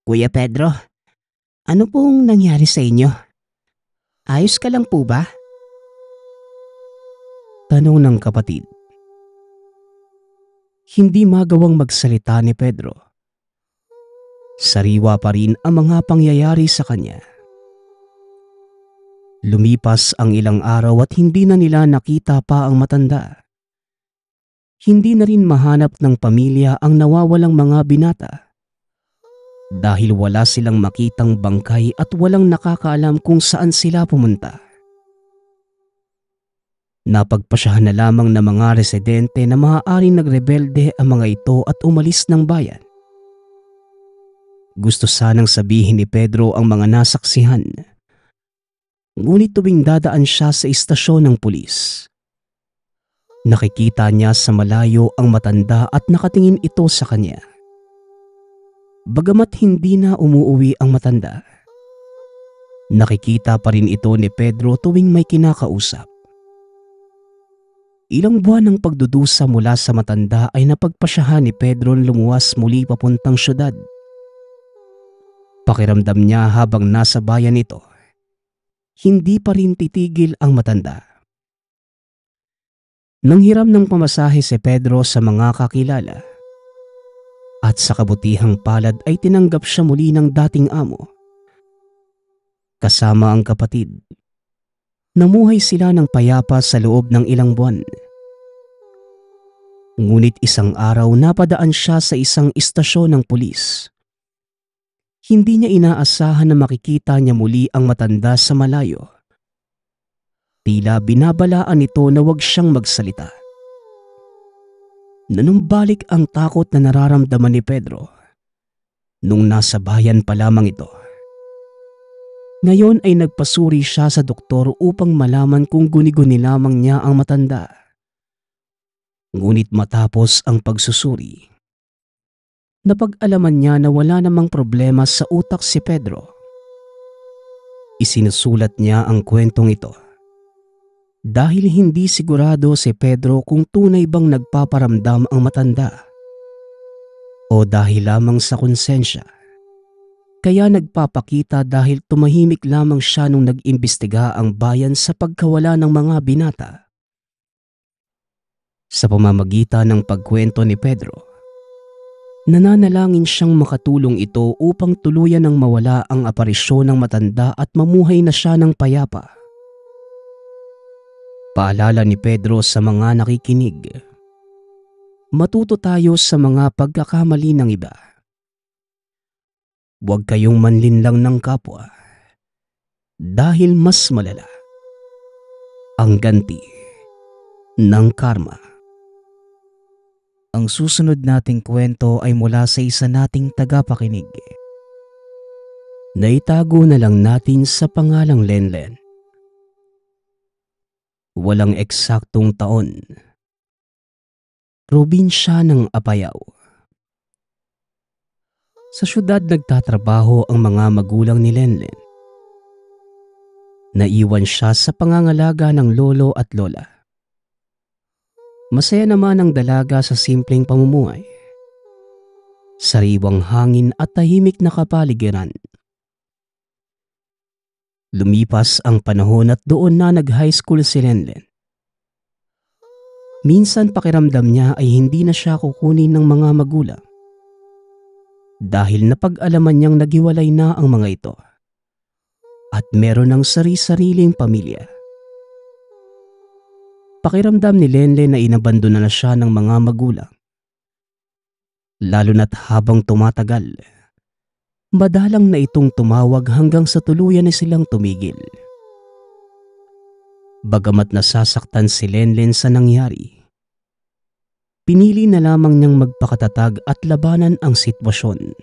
Kuya Pedro, ano pong nangyari sa inyo? Ayos ka lang po ba? Tanong ng kapatid. Hindi magawang magsalita ni Pedro. Sariwa pa rin ang mga pangyayari sa kanya. Lumipas ang ilang araw at hindi na nila nakita pa ang matanda. Hindi na rin mahanap ng pamilya ang nawawalang mga binata. Dahil wala silang makitang bangkay at walang nakakaalam kung saan sila pumunta. Napagpasyahan na lamang ng mga residente na maaaring nagrebelde ang mga ito at umalis ng bayan. Gusto sanang sabihin ni Pedro ang mga nasaksihan. Ngunit tuwing dadaan siya sa istasyon ng pulis, nakikita niya sa malayo ang matanda at nakatingin ito sa kanya. Bagamat hindi na umuuwi ang matanda, nakikita pa rin ito ni Pedro tuwing may kinakausap. Ilang buwan ng pagdudusa mula sa matanda ay napagpasyahan ni Pedro lumuwas muli papuntang syudad. Pakiramdam niya habang nasa bayan ito, hindi pa rin titigil ang matanda. Nanghiram ng pamasahe si Pedro sa mga kakilala at sa kabutihang palad ay tinanggap siya muli ng dating amo. Kasama ang kapatid, namuhay sila ng payapa sa loob ng ilang buwan. Ngunit isang araw napadaan siya sa isang istasyon ng pulis. Hindi niya inaasahan na makikita niya muli ang matanda sa malayo. Tila binabalaan nito na huwag siyang magsalita. Nanumbalik ang takot na nararamdaman ni Pedro nung nasa bayan pa lamang ito. Ngayon ay nagpasuri siya sa doktor upang malaman kung guni-guni lamang niya ang matanda. Ngunit matapos ang pagsusuri, napag-alaman niya na wala namang problema sa utak si Pedro. Isinusulat niya ang kwentong ito dahil hindi sigurado si Pedro kung tunay bang nagpaparamdam ang matanda o dahil lamang sa konsensya. Kaya nagpapakita dahil tumahimik lamang siya nung nag-imbestiga ang bayan sa pagkawala ng mga binata. Sa pamamagitan ng pagkwento ni Pedro, nananalangin siyang makatulong ito upang tuluyan ng mawala ang aparisyon ng matanda at mamuhay na siya ng payapa. Paalala ni Pedro sa mga nakikinig, matuto tayo sa mga pagkakamali ng iba. Huwag kayong manlinlang ng kapwa dahil mas malala ang ganti ng karma. Ang susunod nating kwento ay mula sa isa nating tagapakinig. Naitago na lang natin sa pangalang Lenlen. Walang eksaktong taon. Probinsya ng Apayao. Sa syudad nagtatrabaho ang mga magulang ni Lenlen. Naiwan siya sa pangangalaga ng lolo at lola. Masaya naman ang dalaga sa simpleng pamumuhay. Sariwang hangin at tahimik na kapaligiran. Lumipas ang panahon at doon na nag-high school si Lenlen. Minsan pakiramdam niya ay hindi na siya kukunin ng mga magulang. Dahil napag-alaman niyang naghiwalay na ang mga ito. At meron ng sari-sariling pamilya. Pakiramdam ni Lenlen na inabandona na siya ng mga magulang. Lalo na't habang tumatagal, madalang na itong tumawag hanggang sa tuluyan na silang tumigil. Bagamat nasasaktan si Lenlen sa nangyari, pinili na lamang niyang magpakatatag at labanan ang sitwasyon.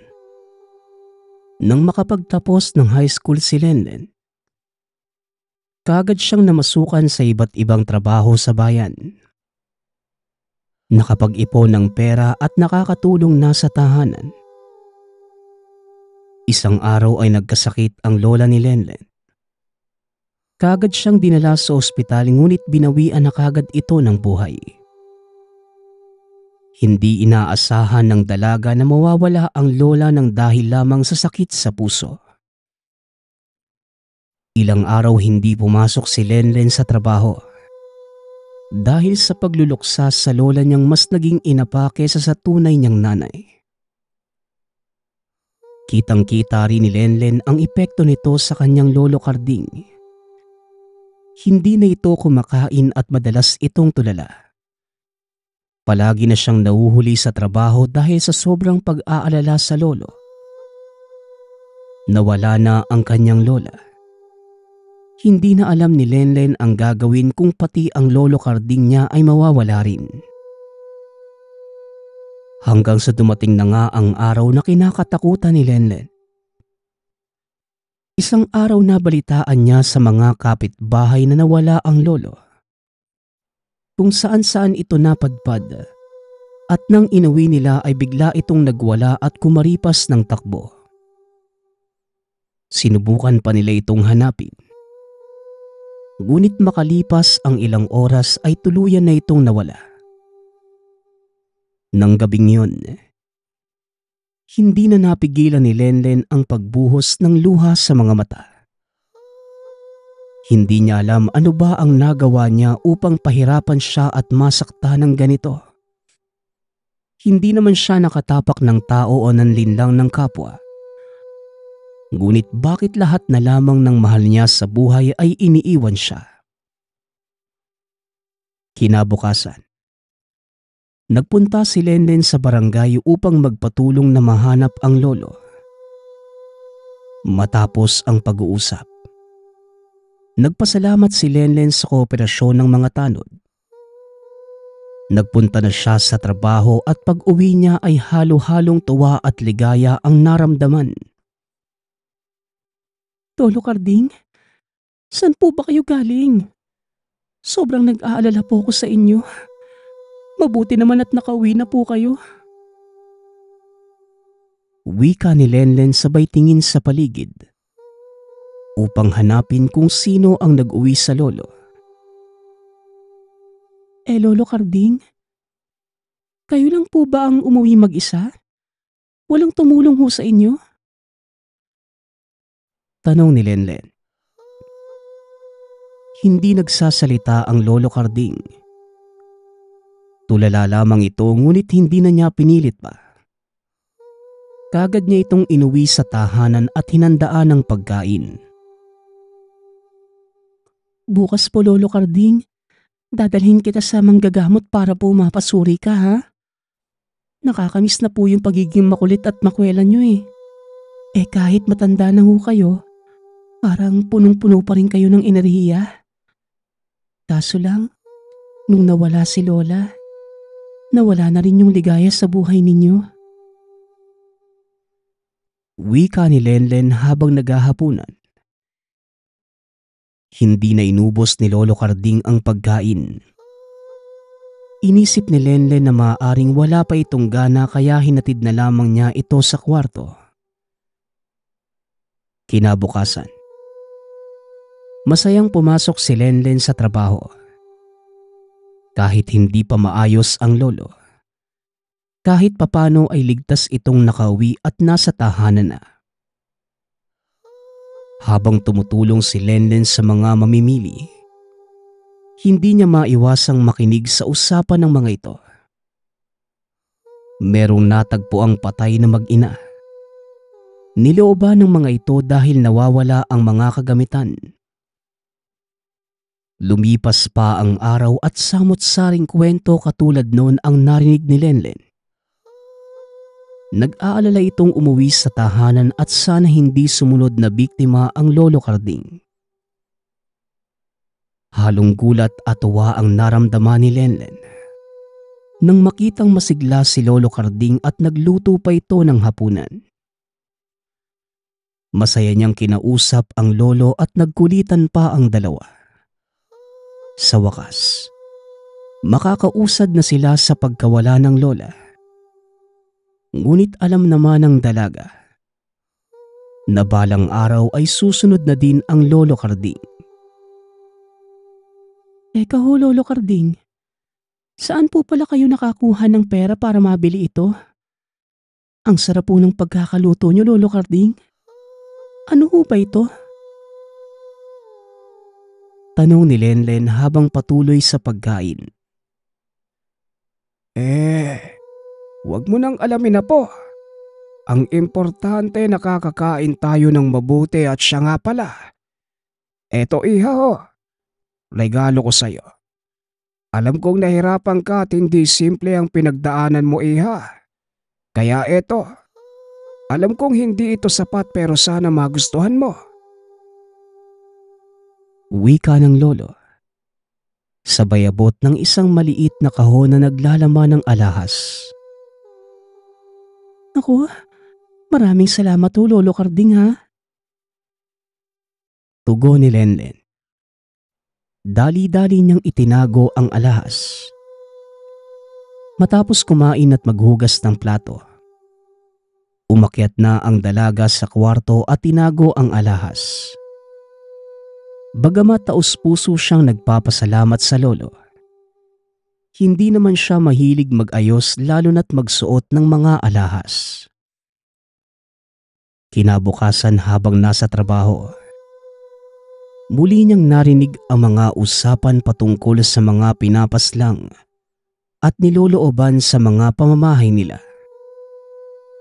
Nang makapagtapos ng high school si Lenlen, kaagad siyang namasukan sa iba't ibang trabaho sa bayan. Nakapag-ipon ng pera at nakakatulong na sa tahanan. Isang araw ay nagkasakit ang lola ni Lenlen. Kaagad siyang dinala sa ospital ngunit binawian na kaagad ito ng buhay. Hindi inaasahan ng dalaga na mawawala ang lola ng dahil lamang sa sakit sa puso. Ilang araw hindi pumasok si Lenlen sa trabaho. Dahil sa pagluluksa sa lola niyang mas naging inapa kesa sa tunay niyang nanay. Kitang-kita rin ni Lenlen ang epekto nito sa kanyang lolo Karding. Hindi na ito kumakain at madalas itong tulala. Palagi na siyang nahuhuli sa trabaho dahil sa sobrang pag-aalala sa lolo. Nawala na ang kanyang lola. Hindi na alam ni Lenlen ang gagawin kung pati ang lolo Karding niya ay mawawala rin. Hanggang sa dumating na nga ang araw na kinakatakutan ni Lenlen. Isang araw na balitaan niya sa mga kapitbahay na nawala ang lolo. Kung saan-saan ito napadpad at nang inuwi nila ay bigla itong nagwala at kumaripas ng takbo. Sinubukan pa nila itong hanapin. Ngunit makalipas ang ilang oras ay tuluyan na itong nawala. Nang gabing yun, hindi na napigilan ni Lenlen ang pagbuhos ng luha sa mga mata. Hindi niya alam ano ba ang nagawa niya upang pahirapan siya at masakta ng ganito. Hindi naman siya nakatapak ng tao o nanlinlang ng kapwa. Ngunit bakit lahat na lamang ng mahal niya sa buhay ay iniiwan siya? Kinabukasan, nagpunta si Lenlen sa barangay upang magpatulong na mahanap ang lolo. Matapos ang pag-uusap, nagpasalamat si Lenlen sa kooperasyon ng mga tanod. Nagpunta na siya sa trabaho at pag-uwi niya ay halo-halong tuwa at ligaya ang naramdaman. Lolo Karding, saan po ba kayo galing? Sobrang nag-aalala po ako sa inyo. Mabuti naman at nakauwi na po kayo. Wika ni Lenlen sabay tingin sa paligid upang hanapin kung sino ang nag-uwi sa lolo. Lolo Karding, kayo lang po ba ang umuwi mag-isa? Walang tumulong ho sa inyo? Tanong ni Lenlen. Hindi nagsasalita ang lolo Karding. Tulala lamang ito ngunit hindi na niya pinilit pa. Kaagad niya itong inuwi sa tahanan at hinandaan ng pagkain. Bukas po Lolo Karding, dadalhin kita sa manggagamot para po mapasuri ka ha. Nakakamiss na po yung pagiging makulit at makwela niyo eh. Kahit matanda na ho kayo, parang punong-puno pa rin kayo ng enerhiya. Kaso lang, nung nawala si Lola, nawala na rin yung ligaya sa buhay ninyo. Wika ni Lenlen habang naghahapunan. Hindi na inubos ni Lolo Carding ang pagkain. Inisip ni Lenlen na maaaring wala pa itong gana kaya hinatid na lamang niya ito sa kwarto. Kinabukasan, masayang pumasok si Lenlen sa trabaho. Kahit hindi pa maayos ang lolo, kahit papano ay ligtas itong nakauwi at nasa tahanan na. Habang tumutulong si Lenlen sa mga mamimili, hindi niya maiwasang makinig sa usapan ng mga ito. Merong natagpo ang patay na mag-ina. Nilooban ng mga ito dahil nawawala ang mga kagamitan. Lumipas pa ang araw at samot-saring kwento katulad noon ang narinig ni Lenlen. Nag-aalala itong umuwi sa tahanan at sana hindi sumunod na biktima ang Lolo Carding. Halong gulat at tuwa ang naramdaman ni Lenlen nang makitang masigla si Lolo Carding at nagluto pa ito ng hapunan. Masaya niyang kinausap ang lolo at nagkulitan pa ang dalawa. Sa wakas, makakausad na sila sa pagkawala ng lola. Ngunit alam naman ng dalaga na balang araw ay susunod na din ang Lolo Carding. Teka ho, Lolo Carding. Saan po pala kayo nakakuha ng pera para mabili ito? Ang sarap po ng pagkakaluto niyo, Lolo Carding. Ano ho ba ito? Tanong ni Lenlen habang patuloy sa pagkain. Huwag mo nang alamin na po. Ang importante nakakakain tayo ng mabuti at siya nga pala. Eto iha ho. Regalo ko sa'yo. Alam kong nahirapan ka at hindi simple ang pinagdaanan mo iha. Kaya eto. Alam kong hindi ito sapat pero sana magustuhan mo. Wika ng lolo. Sabay abot ng isang maliit na kahon na naglalaman ng alahas. Naku, maraming salamat ho, Lolo Carding ha. Tugon ni Lenlen. Dali-dali niyang itinago ang alahas. Matapos kumain at maghugas ng plato, umakyat na ang dalaga sa kwarto at tinago ang alahas. Bagamat taos-puso siyang nagpapasalamat sa lolo, hindi naman siya mahilig mag-ayos lalo na't magsuot ng mga alahas. Kinabukasan habang nasa trabaho, muli niyang narinig ang mga usapan patungkol sa mga pinapaslang at nilolooban sa mga pamamahay nila.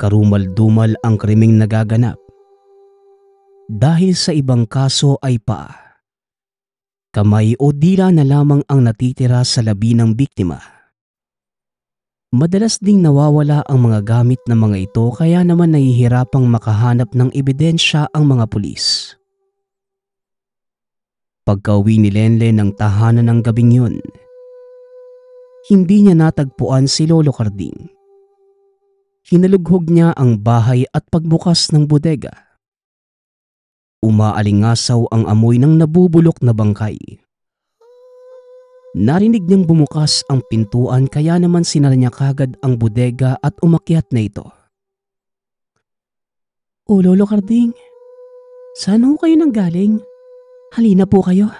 Karumal-dumal ang krimeng nagaganap. Dahil sa ibang kaso ay paa, kamay o dila na lamang ang natitira sa labi ng biktima. Madalas ding nawawala ang mga gamit ng mga ito kaya naman nahihirapang makahanap ng ebidensya ang mga pulis. Pagka-uwi ni Lenlen ng tahanan ng gabing yun, hindi niya natagpuan si Lolo Carding. Hinalughog niya ang bahay at pagbukas ng bodega. Umaalingasaw ang amoy ng nabubulok na bangkay. Narinig niyang bumukas ang pintuan kaya naman sinara niya kagad ang bodega at umakyat na ito. O Lolo Carding, saan ho kayo nanggaling? Halina po kayo.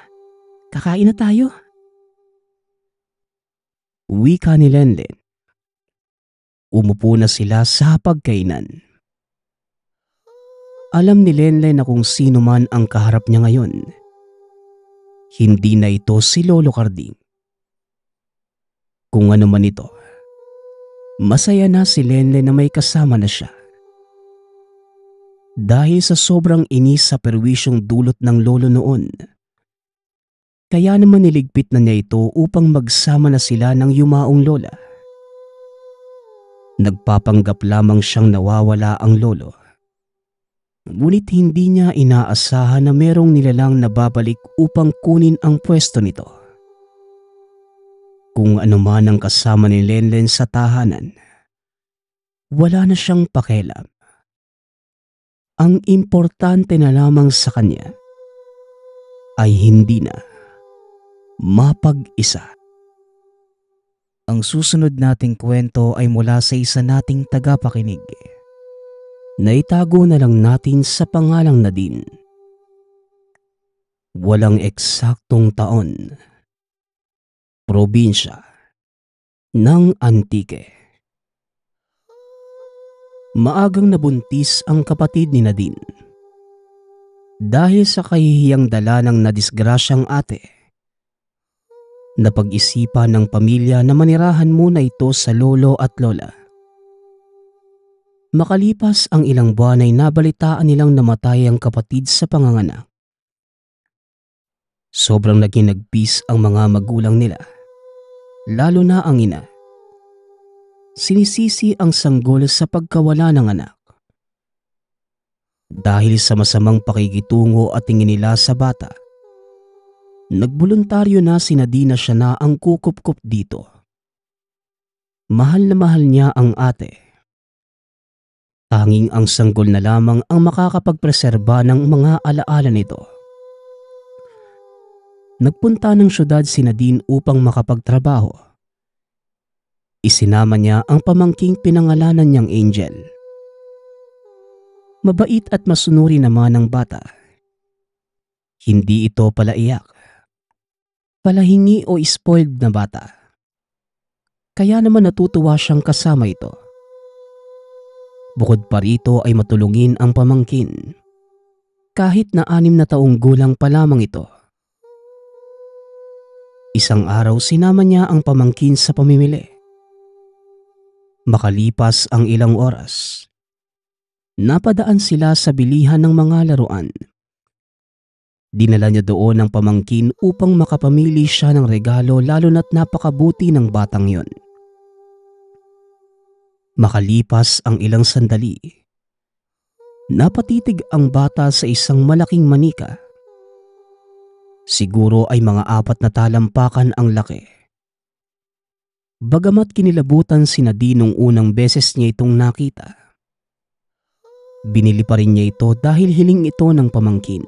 Kakain na tayo. Wika ni Lenlen. Umupo na sila sa pagkainan. Alam ni Lenlen na kung sino man ang kaharap niya ngayon, hindi na ito si Lolo Carding. Kung ano man ito, masaya na si Lenlen na may kasama na siya. Dahil sa sobrang inis sa perwisyong dulot ng lolo noon, kaya naman niligpit na niya ito upang magsama na sila ng yumaong lola. Nagpapanggap lamang siyang nawawala ang lolo. Ngunit hindi niya inaasahan na merong nilalang na babalik upang kunin ang pwesto nito. Kung ano man ang kasama ni Lenlen sa tahanan, wala na siyang pakialam. Ang importante na lamang sa kanya ay hindi na mapag-isa. Ang susunod nating kwento ay mula sa isa nating tagapakinig. Naitago na lang natin sa pangalang Nadine. Walang eksaktong taon. Probinsya ng Antique. Maagang nabuntis ang kapatid ni Nadine. Dahil sa kahihiyang dala ng nadisgrasyang ate, napag-isipan ng pamilya na manirahan muna ito sa lolo at lola. Makalipas ang ilang buwan ay nabalitaan nilang namatay ang kapatid sa panganganak. Sobrang naginagpis ang mga magulang nila, lalo na ang ina. Sinisisi ang sanggol sa pagkawala ng anak. Dahil sa masamang pakikitungo at tingin nila sa bata, nagboluntaryo na si Nadine na siya na ang kukup-kup dito. Mahal na mahal niya ang ate. Tanging ang sanggol na lamang ang makakapagpreserba ng mga alaala nito. Nagpunta ng syudad si Nadine upang makapagtrabaho. Isinama niya ang pamangking pinangalanan niyang Angel. Mabait at masunuri naman ang bata. Hindi ito palaiyak, palahingi o spoiled na bata. Kaya naman natutuwa siyang kasama ito. Bukod pa rito ay matulungin ang pamangkin. Kahit na 6 na taong gulang pa lamang ito. Isang araw sinama niya ang pamangkin sa pamimili. Makalipas ang ilang oras, napadaan sila sa bilihan ng mga laruan. Dinala niya doon ang pamangkin upang makapamili siya ng regalo lalo na't napakabuti ng batang yon. Makalipas ang ilang sandali, napatitig ang bata sa isang malaking manika. Siguro ay mga 4 na talampakan ang laki. Bagamat kinilabutan si Nadine nung unang beses niya itong nakita, binili pa rin niya ito dahil hiling ito ng pamangkin.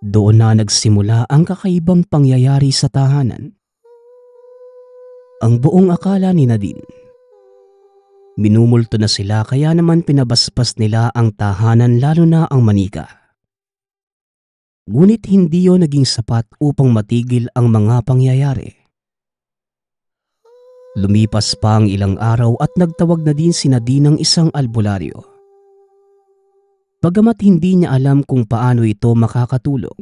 Doon na nagsimula ang kakaibang pangyayari sa tahanan. Ang buong akala ni Nadine, minumulto na sila kaya naman pinabaspas nila ang tahanan lalo na ang manika. Ngunit hindi yon naging sapat upang matigil ang mga pangyayari. Lumipas pa ang ilang araw at nagtawag na din si Nadine ng isang albularyo. Bagamat hindi niya alam kung paano ito makakatulong,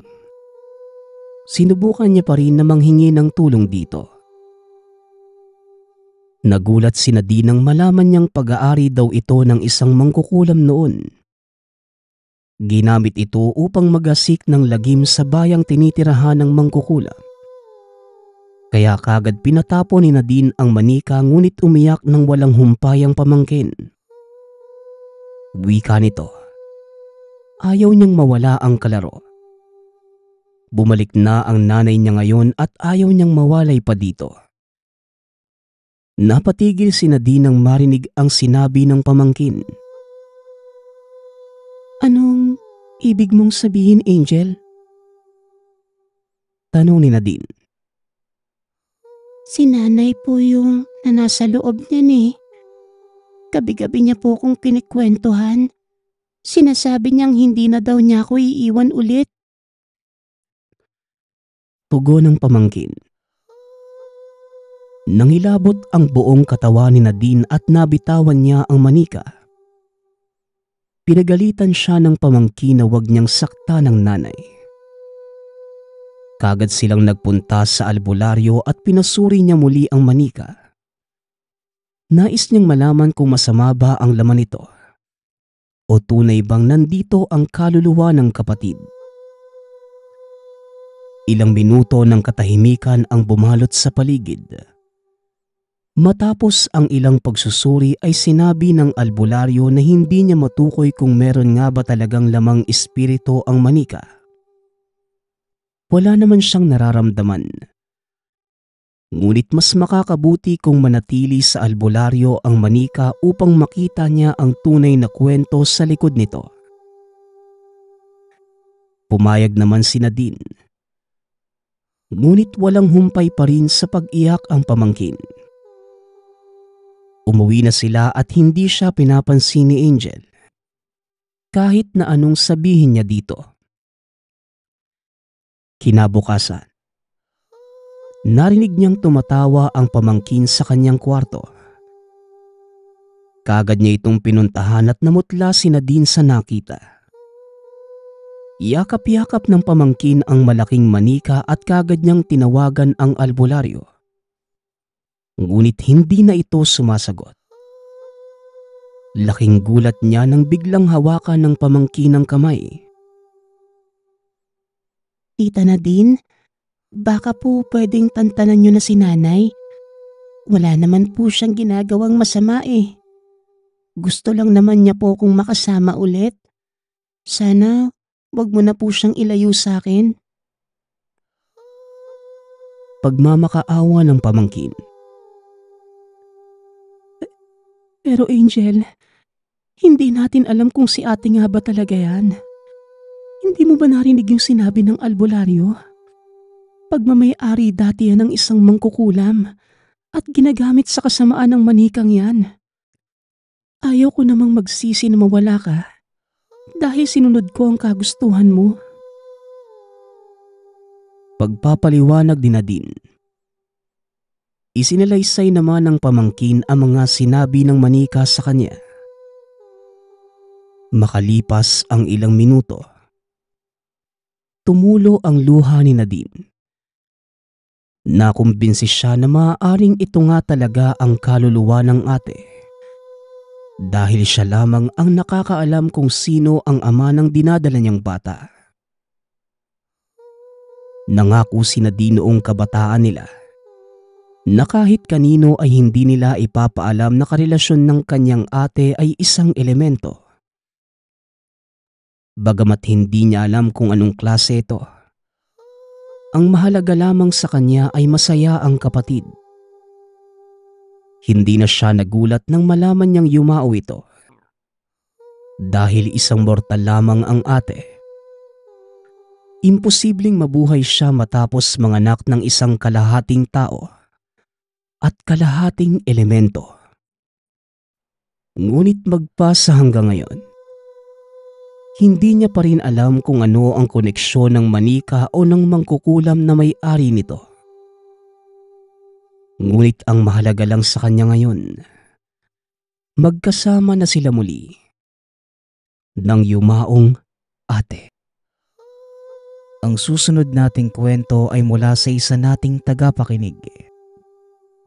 sinubukan niya pa rin na manghingi ng tulong dito. Nagulat si Nadine nang malaman niyang pag-aari daw ito ng isang mangkukulam noon. Ginamit ito upang magasik ng lagim sa bayang tinitirahan ng mangkukulam. Kaya kagad pinatapon ni Nadine ang manika ngunit umiyak ng walang humpayang pamangkin. Wika nito, ayaw niyang mawala ang kalaro. Bumalik na ang nanay niya ngayon at ayaw niyang mawalay pa dito. Napatigil si Nadine nang marinig ang sinabi ng pamangkin. Anong ibig mong sabihin, Angel? Tanong ni Nadine. Si nanay po yung na nasa loob niyan eh. Gabi-gabi niya po akong kinikwentuhan. Sinasabi niyang hindi na daw niya ako iiwan ulit. Tugon ng pamangkin. Nangilabot ang buong katawan ni Nadine at nabitawan niya ang manika. Pinagalitan siya ng pamangkin na huwag niyang sakta ng nanay. Kagad silang nagpunta sa albularyo at pinasuri niya muli ang manika. Nais niyang malaman kung masama ba ang laman nito o tunay bang nandito ang kaluluwa ng kapatid. Ilang minuto ng katahimikan ang bumalot sa paligid. Matapos ang ilang pagsusuri ay sinabi ng albularyo na hindi niya matukoy kung meron nga ba talagang lamang espiritu ang manika. Wala naman siyang nararamdaman. Ngunit mas makakabuti kung manatili sa albularyo ang manika upang makita niya ang tunay na kwento sa likod nito. Pumayag naman si Nadine. Ngunit walang humpay pa rin sa pag-iyak ang pamangkin. Umuwi na sila at hindi siya pinapansin ni Angel. Kahit na anong sabihin niya dito. Kinabukasan, narinig niyang tumatawa ang pamangkin sa kanyang kwarto. Kaagad niya itong pinuntahan at namutla si Nadine sa nakita. Yakap-yakap ng pamangkin ang malaking manika at kaagad niyang tinawagan ang albularyo. Ngunit hindi na ito sumasagot. Laking gulat niya nang biglang hawakan ng pamangkin ang kamay. Tita Nadine, baka po pwedeng tantanan niyo na si nanay. Wala naman po siyang ginagawang masama eh. Gusto lang naman niya po kung makasama ulit. Sana wag mo na po siyang ilayo sa akin. Pagmamakaawa ng pamangkin. Pero Angel, hindi natin alam kung si ate nga ba talaga yan. Hindi mo ba narinig yung sinabi ng albularyo? Pagmamay-ari dati yan ng isang mangkukulam at ginagamit sa kasamaan ng manikang yan. Ayaw ko namang magsisi na mawala ka dahil sinunod ko ang kagustuhan mo. Pagpapaliwanag ni Nadine. Isinalaysay naman ng pamangkin ang mga sinabi ng manika sa kanya. Makalipas ang ilang minuto, tumulo ang luha ni Nadine. Nakumbinsi siya na maaaring ito nga talaga ang kaluluwa ng ate. Dahil siya lamang ang nakakaalam kung sino ang ama ng dinadala niyang bata. Nangako si Nadine noong kabataan nila na kahit kanino ay hindi nila ipapaalam na karelasyon ng kanyang ate ay isang elemento. Bagamat hindi niya alam kung anong klase ito, ang mahalaga lamang sa kanya ay masaya ang kapatid. Hindi na siya nagulat nang malaman niyang yumao ito. Dahil isang mortal lamang ang ate, imposibleng mabuhay siya matapos manganak ng isang kalahating tao at kalahating elemento. Ngunit magpasa hanggang ngayon, hindi niya pa rin alam kung ano ang koneksyon ng manika o ng mangkukulam na may-ari nito. Ngunit ang mahalaga lang sa kanya ngayon, magkasama na sila muli ng yumaong ate. Ang susunod nating kwento ay mula sa isa nating tagapakinig.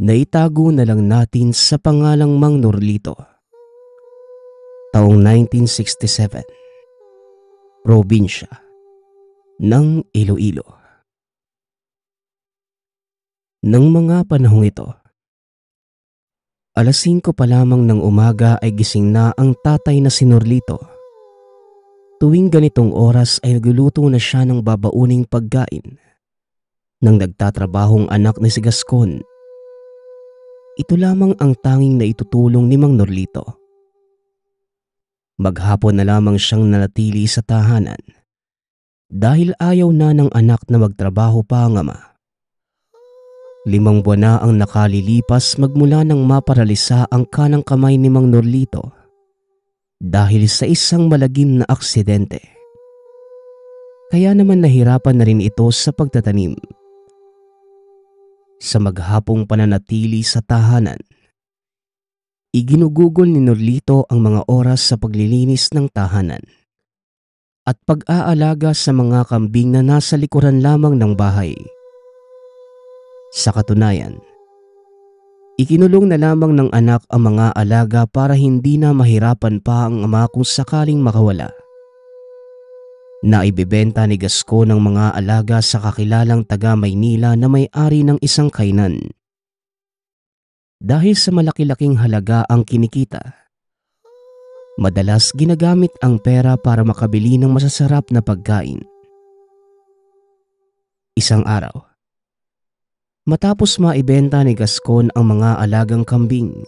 Naitago na lang natin sa pangalang Mang Norlito. Taong 1967. Probinsya ng Iloilo. Nang mga panahong ito, alas 5 pa lamang ng umaga ay gising na ang tatay na si Norlito. Tuwing ganitong oras ay nagluluto na siya ng babauning pagkain ng nagtatrabahong anak ni si Gascon. Ito lamang ang tanging naitutulong ni Mang Norlito. Maghapon na lamang siyang nanatili sa tahanan dahil ayaw na ng anak na magtrabaho pa ang ama. 5 buwan na ang nakalilipas magmula nang maparalisa ang kanang kamay ni Mang Norlito dahil sa isang malagim na aksidente. Kaya naman nahirapan na rin ito sa pagtatanim. Sa maghapong pananatili sa tahanan, iginugugol ni Norlito ang mga oras sa paglilinis ng tahanan at pag-aalaga sa mga kambing na nasa likuran lamang ng bahay. Sa katunayan, ikinulong na lamang ng anak ang mga alaga para hindi na mahirapan pa ang ama kung sakaling makawala. Naibebenta ni Gascon ng mga alaga sa kakilalang taga Maynila na may-ari ng isang kainan. Dahil sa malaki-laking halaga ang kinikita, madalas ginagamit ang pera para makabili ng masasarap na pagkain. Isang araw, matapos maibenta ni Gascon ang mga alagang kambing,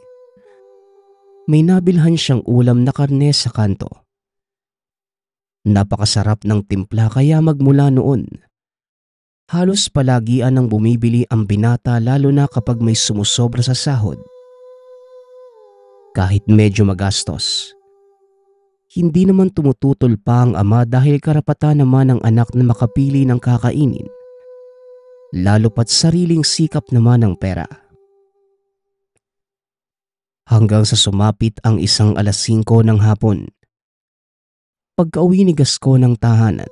may nabilhan siyang ulam na karne sa kanto. Napakasarap ng timpla kaya magmula noon, halos palagian ang bumibili ang binata lalo na kapag may sumusobra sa sahod. Kahit medyo magastos, hindi naman tumututol pa ang ama dahil karapatan naman ng anak na makapili ng kakainin, lalo pat sariling sikap naman ng pera. Hanggang sa sumapit ang isang 5:00 ng hapon. Pagka-uwi ni Gascon ng tahanan,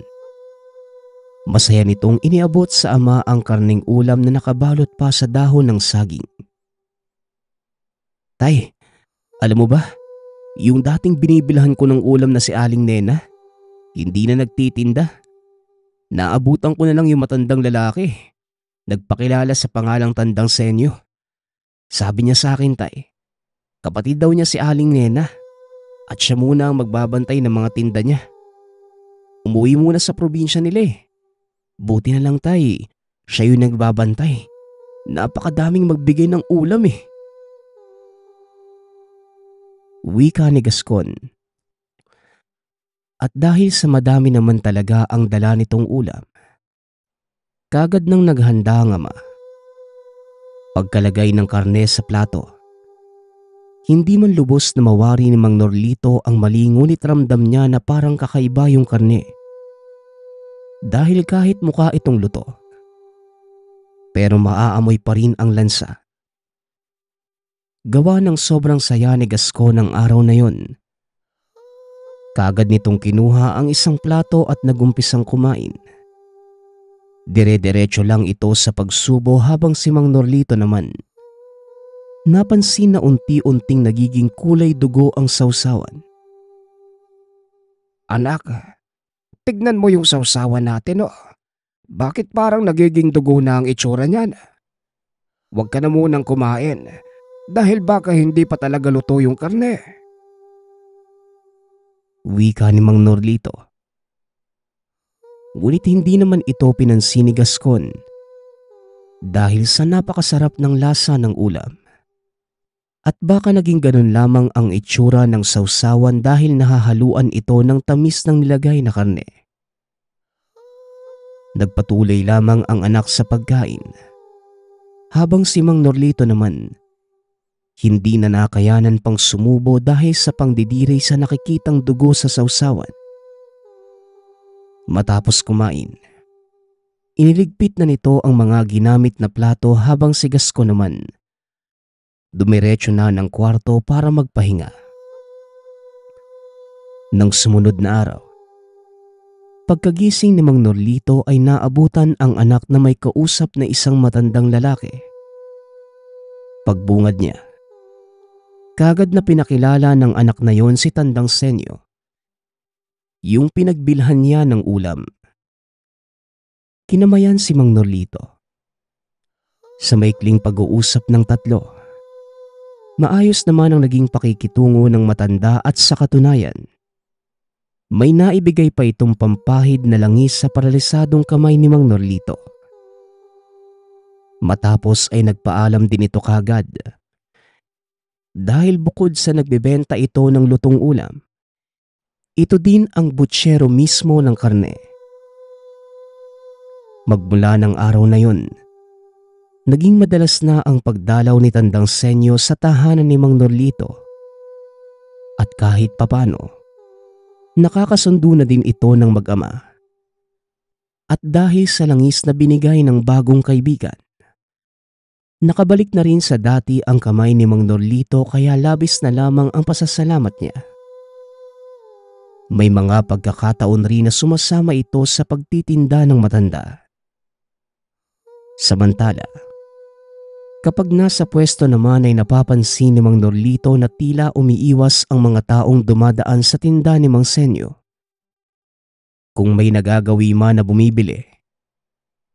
masaya nitong iniabot sa ama ang karneng ulam na nakabalot pa sa dahon ng saging. "Tay, alam mo ba, yung dating binibilhan ko ng ulam na si Aling Nena, hindi na nagtitinda. Naabutan ko na lang yung matandang lalaki. Nagpakilala sa pangalang Tandang Senyo. Sabi niya sa akin, tay, kapatid daw niya si Aling Nena at siya muna ang magbabantay ng mga tinda niya. Umuwi muna sa probinsya nila eh. Buti na lang, tay, siya yung nagbabantay. Napakadaming magbigay ng ulam eh." Wika ni Gascon. At dahil sa madami naman talaga ang dala nitong ulam, kagad nang naghanda ang ama. Pagkalagay ng karne sa plato, hindi man lubos na mawari ni Mang Norlito ang mali ngunit ramdam niya na parang kakaiba yung karne. Dahil kahit mukha itong luto, pero maaamoy pa rin ang lansa. Gawa ng sobrang saya ni Gascon ng araw na yon. Kaagad nitong kinuha ang isang plato at nagumpisang kumain. Dire-diretso lang ito sa pagsubo habang si Mang Norlito naman, napansin na unti-unting nagiging kulay dugo ang sawsawan. Anak, tignan mo yung sawsawan natin oh. Bakit parang nagiging dugo na ang itsura niyan? Huwag ka na munang kumain dahil baka hindi pa talaga luto yung karne. Wika ni Mang Norlito. Ngunit hindi naman ito pinansin ni Gascon dahil sa napakasarap ng lasa ng ulam. At baka naging ganun lamang ang itsura ng sawsawan dahil nahahaluan ito ng tamis ng nilagay na karne. Nagpatuloy lamang ang anak sa pagkain, habang si Mang Norlito naman hindi na nakayanan pang sumubo dahil sa pangdidiri sa nakikitang dugo sa sawsawan. Matapos kumain, iniligpit na nito ang mga ginamit na plato habang si Gascon naman dumiretso na ng kwarto para magpahinga. Nang sumunod na araw, pagkagising ni Mang Norlito ay naabutan ang anak na may kausap na isang matandang lalaki. Pagbungad niya, kagad na pinakilala ng anak na yon si Tandang Senyo, yung pinagbilhan niya ng ulam. Kinamayan si Mang Norlito. Sa maikling pag-uusap ng tatlo, maayos naman ang naging pakikitungo ng matanda at sa katunayan, may naibigay pa itong pampahid na langis sa paralisadong kamay ni Mang Norlito. Matapos ay nagpaalam din ito kagad. Dahil bukod sa nagbebenta ito ng lutong ulam, ito din ang butsyero mismo ng karne. Magmula ng araw na yun, naging madalas na ang pagdalaw ni Tandang Senyo sa tahanan ni Mang Norlito. At kahit papano, nakakasundo na din ito ng mag-ama. At dahil sa langis na binigay ng bagong kaibigan, nakabalik na rin sa dati ang kamay ni Mang Norlito kaya labis na lamang ang pasasalamat niya. May mga pagkakataon rin na sumasama ito sa pagtitinda ng matanda. Samantala, kapag nasa pwesto naman ay napapansin ni Mang Norlito na tila umiiwas ang mga taong dumadaan sa tinda ni Mang Senyo. Kung may nagagawi man na bumibili,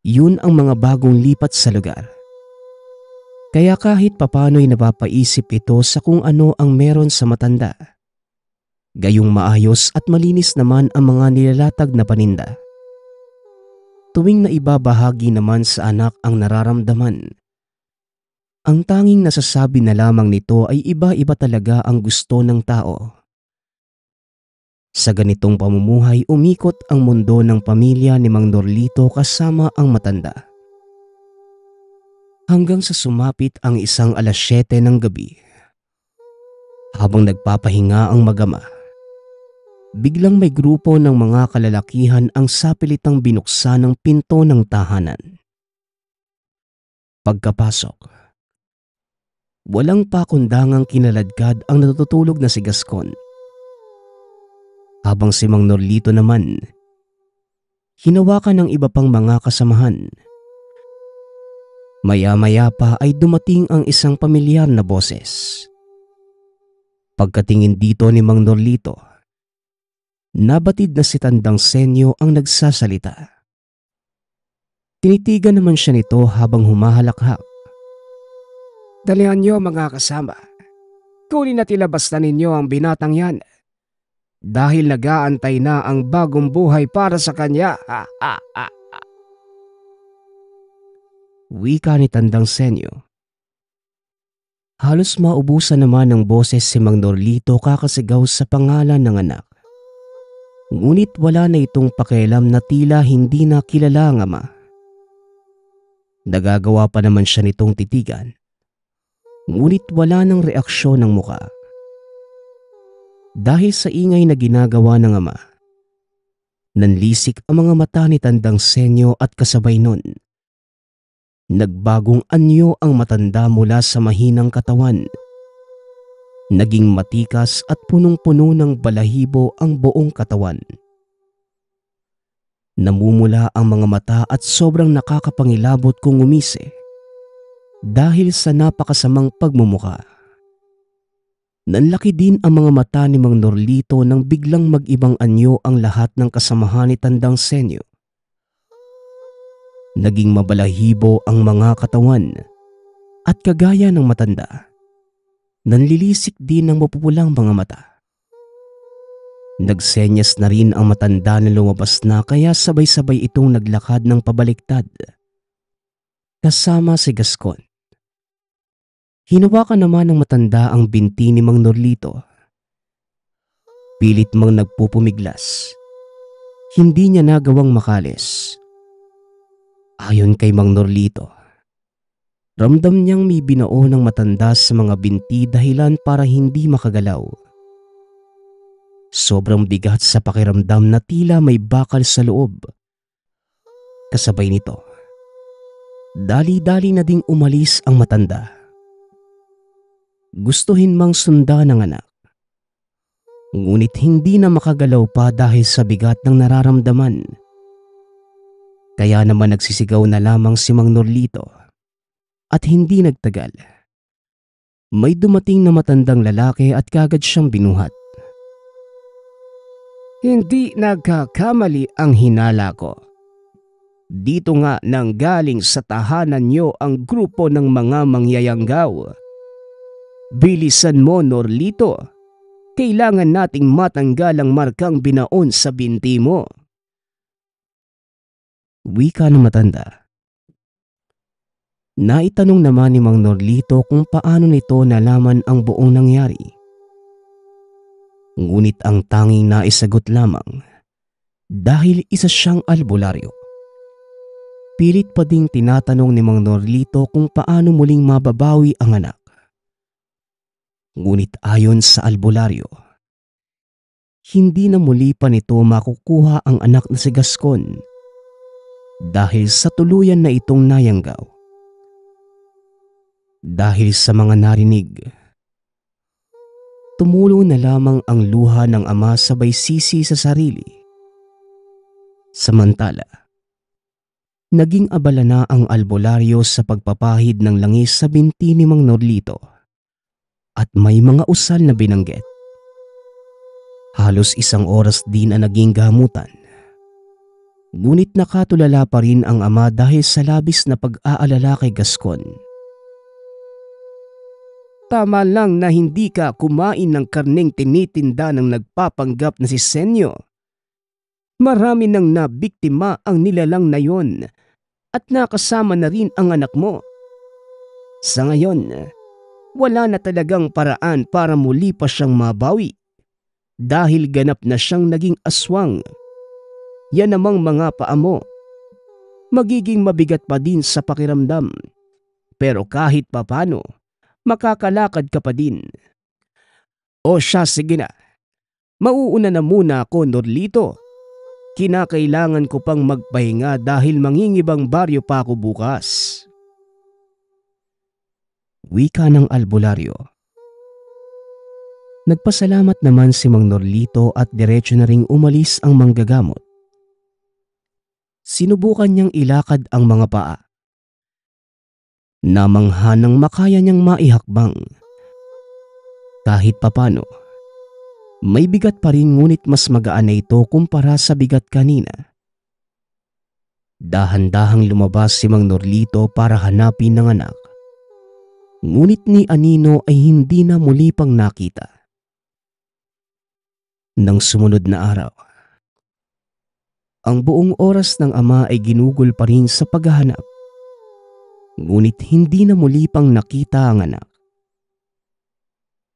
yun ang mga bagong lipat sa lugar. Kaya kahit papano'y napapaisip ito sa kung ano ang meron sa matanda. Gayong maayos at malinis naman ang mga nilalatag na paninda. Tuwing naibabahagi naman sa anak ang nararamdaman, ang tanging nasasabi na lamang nito ay iba-iba talaga ang gusto ng tao. Sa ganitong pamumuhay umikot ang mundo ng pamilya ni Mang Norlito kasama ang matanda. Hanggang sa sumapit ang isang 7:00 ng gabi. Habang nagpapahinga ang mag-ama, biglang may grupo ng mga kalalakihan ang sapilitang binuksan ng pinto ng tahanan. Pagkapasok, walang pakundangang kinaladkad ang natutulog na si Gascon. Habang si Mang Norlito naman, hinawakan ng iba pang mga kasamahan. Maya-maya pa ay dumating ang isang pamilyar na boses. Pagkatingin dito ni Mang Norlito, nabatid na si Tandang Senyo ang nagsasalita. Tinitigan naman siya nito habang humahalakhak. Dalihan niyo mga kasama. Kunin at ilabas na ninyo ang binatang yan. Dahil nag-aantay na ang bagong buhay para sa kanya. Wika ni Tandang Senyo. Halos maubusan naman ng boses si Mang Norlito kakasigaw sa pangalan ng anak. Ngunit wala na itong pakialam na tila hindi na kilala ang ama. Nagagawa pa naman siya nitong titigan. Ngunit wala ng reaksyon ng muka. Dahil sa ingay na ginagawa ng ama, nanlisik ang mga mata ni Tandang Senyo at kasabay nun, nagbagong anyo ang matanda mula sa mahinang katawan. Naging matikas at punong-puno ng balahibo ang buong katawan. Namumula ang mga mata at sobrang nakakapangilabot kung umisi dahil sa napakasamang pagmumuka. Nanlaki din ang mga mata ni Mang Norlito nang biglang mag-ibang anyo ang lahat ng kasamahan ni Tandang Senyo. Naging mabalahibo ang mga katawan at kagaya ng matanda, nanlilisik din ang mapupulang mga mata. Nagsenyas na rin ang matanda na lumabas na kaya sabay-sabay itong naglakad ng pabaliktad. Kasama si Gascon. Hinawakan naman ng matanda ang binti ni Mang Norlito. Pilit mang nagpupumiglas. Hindi niya nagawang makalis. Ayon kay Mang Norlito, ramdam niyang may binao ng matanda sa mga binti dahilan para hindi makagalaw. Sobrang bigat sa pakiramdam na tila may bakal sa loob. Kasabay nito, dali-dali na ding umalis ang matanda. Gustuhin mang sundan ng anak. Ngunit hindi na makagalaw pa dahil sa bigat ng nararamdaman. Kaya naman nagsisigaw na lamang si Mang Norlito. At hindi nagtagal, may dumating na matandang lalaki at kagad siyang binuhat. Hindi nagkakamali ang hinala ko. Dito nga nang galing sa tahanan niyo ang grupo ng mga mangyayanggaw. Bilisan mo, Norlito. Kailangan nating matanggal ang markang binaon sa binti mo. Wika ng matanda. Naitanong naman ni Mang Norlito kung paano nito nalaman ang buong nangyari. Ngunit ang tanging naisagot lamang, dahil isa siyang albularyo. Pilit pa ding tinatanong ni Mang Norlito kung paano muling mababawi ang anak. Ngunit ayon sa albularyo, hindi na muli pa nito makukuha ang anak na si Gascon dahil sa tuluyan na itong nayanggaw. Dahil sa mga narinig, tumulo na lamang ang luha ng ama sabay sisi sa sarili. Samantala, naging abala na ang albularyo sa pagpapahid ng langis sa binti ni Mang Norlito at may mga usal na binanggit. Halos 1 oras din ang naging gamutan. Ngunit nakatulala pa rin ang ama dahil sa labis na pag-aalala kay Gascon. Tama lang na hindi ka kumain ng karneng tinitinda ng nagpapanggap na si Senyo. Marami nang nabiktima ang nilalang na yon at nakasama na rin ang anak mo. Sa ngayon, wala na talagang paraan para muli pa siyang mabawi dahil ganap na siyang naging aswang. Yan namang mga paa mo. Magiging mabigat pa din sa pakiramdam. Pero kahit papano, makakalakad ka pa din. O siya, sige na. Mauuna na muna ako, Norlito. Kinakailangan ko pang magpahinga dahil mangingibang baryo pa ako bukas. Wika ng albularyo. Nagpasalamat naman si Mang Norlito at diretso na ring umalis ang manggagamot. Sinubukan niyang ilakad ang mga paa. Namangha nang makaya niyang maihakbang. Kahit papano, may bigat pa rin ngunit mas magaan na ito kumpara sa bigat kanina. Dahan-dahang lumabas si Mang Norlito para hanapin ng anak. Ngunit ni Anino ay hindi na muli pang nakita. Nang sumunod na araw, ang buong oras ng ama ay ginugol pa rin sa paghahanap. Ngunit hindi na muli pang nakita ang anak.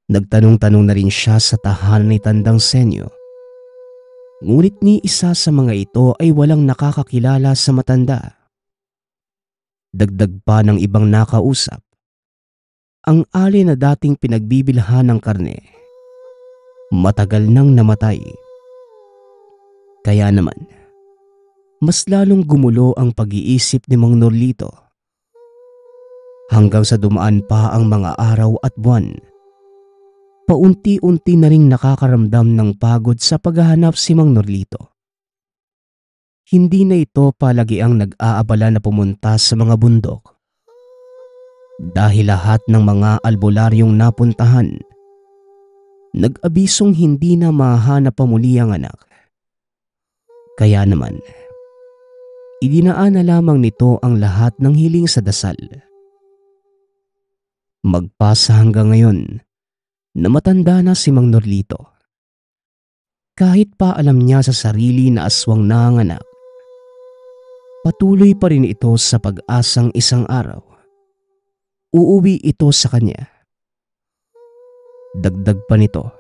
Nagtanong-tanong na rin siya sa tahanan ni Tandang Senyo. Ngunit ni isa sa mga ito ay walang nakakakilala sa matanda. Dagdag pa ng ibang nakausap, ang ali na dating pinagbibilhan ng karne, matagal nang namatay. Kaya naman, mas lalong gumulo ang pag-iisip ni Mang Norlito. Hanggang sa dumaan pa ang mga araw at buwan, paunti-unti na ring nakakaramdam ng pagod sa paghahanap si Mang Norlito. Hindi na ito palagi ang nag-aabala na pumunta sa mga bundok. Dahil lahat ng mga albularyong napuntahan, nag-abisong hindi na mahanap pa muli ang anak. Kaya naman, idinaan na lamang nito ang lahat ng hiling sa dasal. Magpasa hanggang ngayon na matanda na si Mang Norlito. Kahit pa alam niya sa sarili na aswang na ang anak, patuloy pa rin ito sa pag-asang isang araw uuwi ito sa kanya. Dagdag pa nito,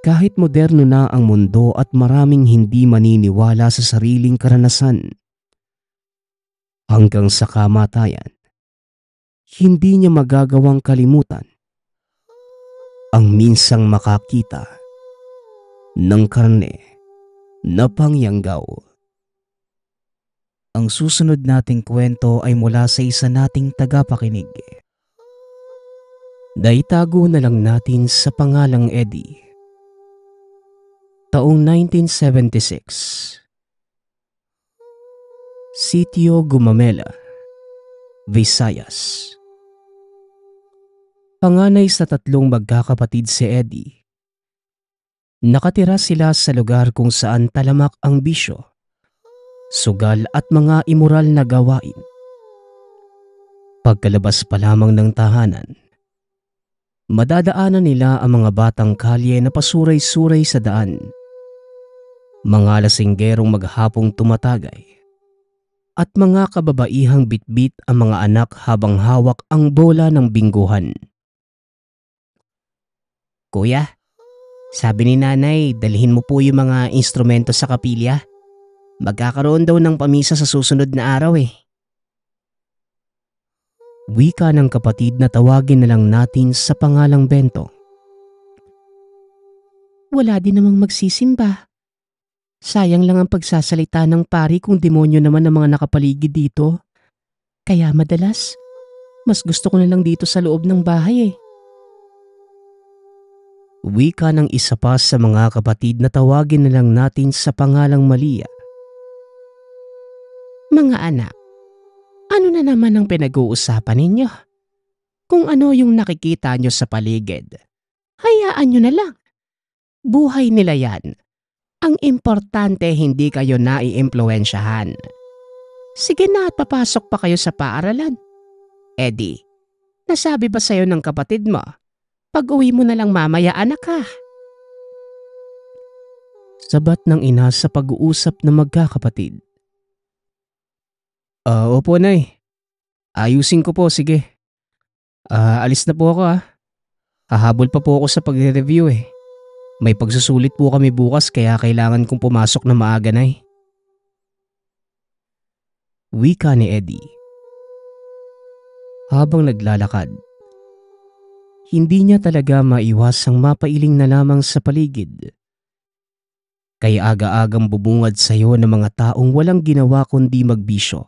kahit moderno na ang mundo at maraming hindi maniniwala sa sariling karanasan, hanggang sa kamatayan, hindi niya magagawang kalimutan ang minsang makakita ng karne na pangyanggaw. Ang susunod nating kwento ay mula sa isa nating tagapakinig. Naitago na lang natin sa pangalang Eddie. Taong 1976. Sitio Gumamela, Visayas. Panganay sa 3 magkakapatid si Eddie. Nakatira sila sa lugar kung saan talamak ang bisyo, sugal at mga immoral na gawain. Pagkalabas pa lamang ng tahanan, madadaanan nila ang mga batang kalye na pasuray-suray sa daan. Mga lasinggerong maghapong tumatagay at mga kababaihang bitbit ang mga anak habang hawak ang bola ng bingguhan. Kuya, sabi ni nanay dalhin mo po yung mga instrumento sa kapilya. Magkakaroon daw ng pamisa sa susunod na araw eh. Wika ng kapatid na tawagin na lang natin sa pangalang Bento. Wala din namang magsisimba. Sayang lang ang pagsasalita ng pari kung demonyo naman ang mga nakapaligid dito. Kaya madalas, mas gusto ko na lang dito sa loob ng bahay eh. Wika ng isa pa sa mga kapatid na tawagin na lang natin sa pangalang Malia. Mga anak, ano na naman ang pinag-uusapan ninyo? Kung ano yung nakikita nyo sa paligid, hayaan nyo na lang. Buhay nila yan. Ang importante hindi kayo naiimpluwensyahan. Sige na at papasok pa kayo sa paaralan. Eddie, Nasabi ba sa'yo ng kapatid mo? Pag-uwi mo na lang mamaya, anak ha. Sabat ng ina sa pag-uusap ng magkakapatid. Opo, Nay. Ayusin ko po, sige. Alis na po ako ha. Hahabol pa po ako sa pagre-review eh. May pagsusulit po kami bukas kaya kailangan kong pumasok na maaga, Nay. Wika ni Eddie. Habang naglalakad, hindi niya talaga maiwasang mapailing na lamang sa paligid. Kaya aga-agang bubungad sa iyo ng mga taong walang ginawa kundi magbisyo.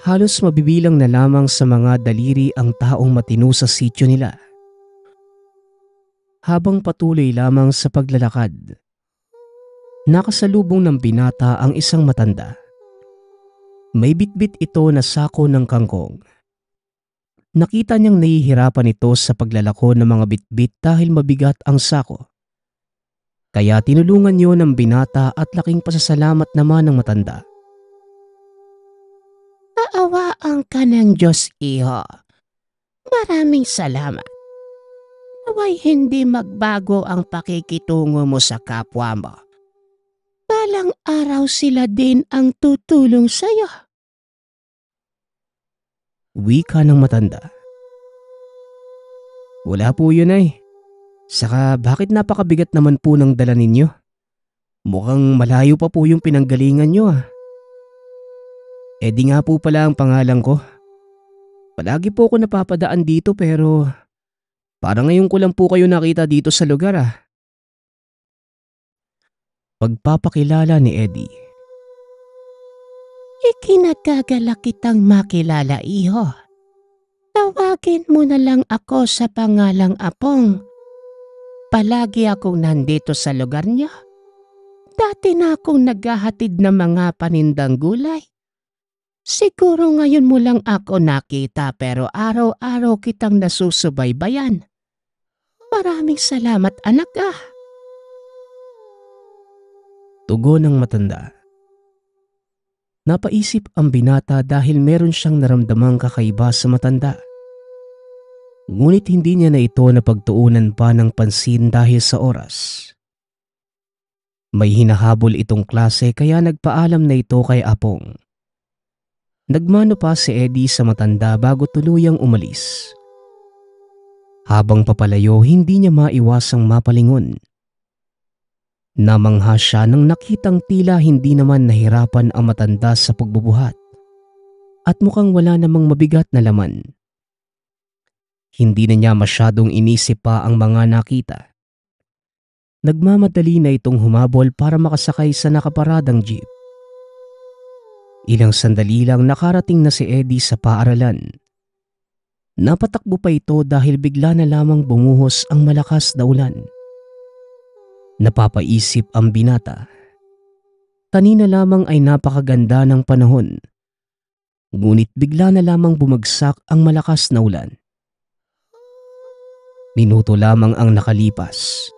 Halos mabibilang na lamang sa mga daliri ang taong matino sa sityo nila. Habang patuloy lamang sa paglalakad, nakasalubong ng binata ang isang matanda. May bitbit ito na sako ng kangkong. Nakita niyang nahihirapan ito sa paglalako ng mga bitbit dahil mabigat ang sako. Kaya tinulungan niyo ng binata at laking pasasalamat naman ng matanda. Kaawaan ka ng Diyos, iho. Maraming salamat. Naway hindi magbago ang pakikitungo mo sa kapwa mo. Balang araw sila din ang tutulong sa'yo. Wika ng matanda. Wala po yun ay. Saka bakit napakabigat naman po ng dala ninyo? Mukhang malayo pa po yung pinanggalingan nyo ah. Di nga po pala ang pangalan ko. Palagi po ako napapadaan dito pero parang ngayon ko lang po kayo nakita dito sa lugar ah. Pagpapakilala ni Eddie. Ikinagagalak kitang makilala, iho. Tawagin mo na lang ako sa pangalang Apong. Palagi akong nandito sa lugar niyo. Dati na akong naghahatid ng mga panindang gulay. Siguro ngayon mo lang ako nakita pero araw-araw kitang nasusubaybayan. Maraming salamat, anak ah. Tugon ng matanda. Napaisip ang binata dahil meron siyang naramdamang kakaiba sa matanda. Ngunit hindi niya na ito napagtuunan pa ng pansin dahil sa oras. May hinahabol itong klase kaya nagpaalam na ito kay Apong. Nagmano pa si Eddie sa matanda bago tuluyang umalis. Habang papalayo, hindi niya maiwasang mapalingon. Namangha siya nang nakitang tila hindi naman nahirapan ang matanda sa pagbubuhat at mukhang wala namang mabigat na laman. Hindi na niya masyadong inisip pa ang mga nakita. Nagmamadali na itong humabol para makasakay sa nakaparadang jeep. Ilang sandali lang nakarating na si Eddie sa paaralan. Napatakbo pa ito dahil bigla na lamang bumuhos ang malakas na ulan. Napapaisip ang binata. Kanina lamang ay napakaganda ng panahon. Ngunit bigla na lamang bumagsak ang malakas na ulan. Minuto lamang ang nakalipas.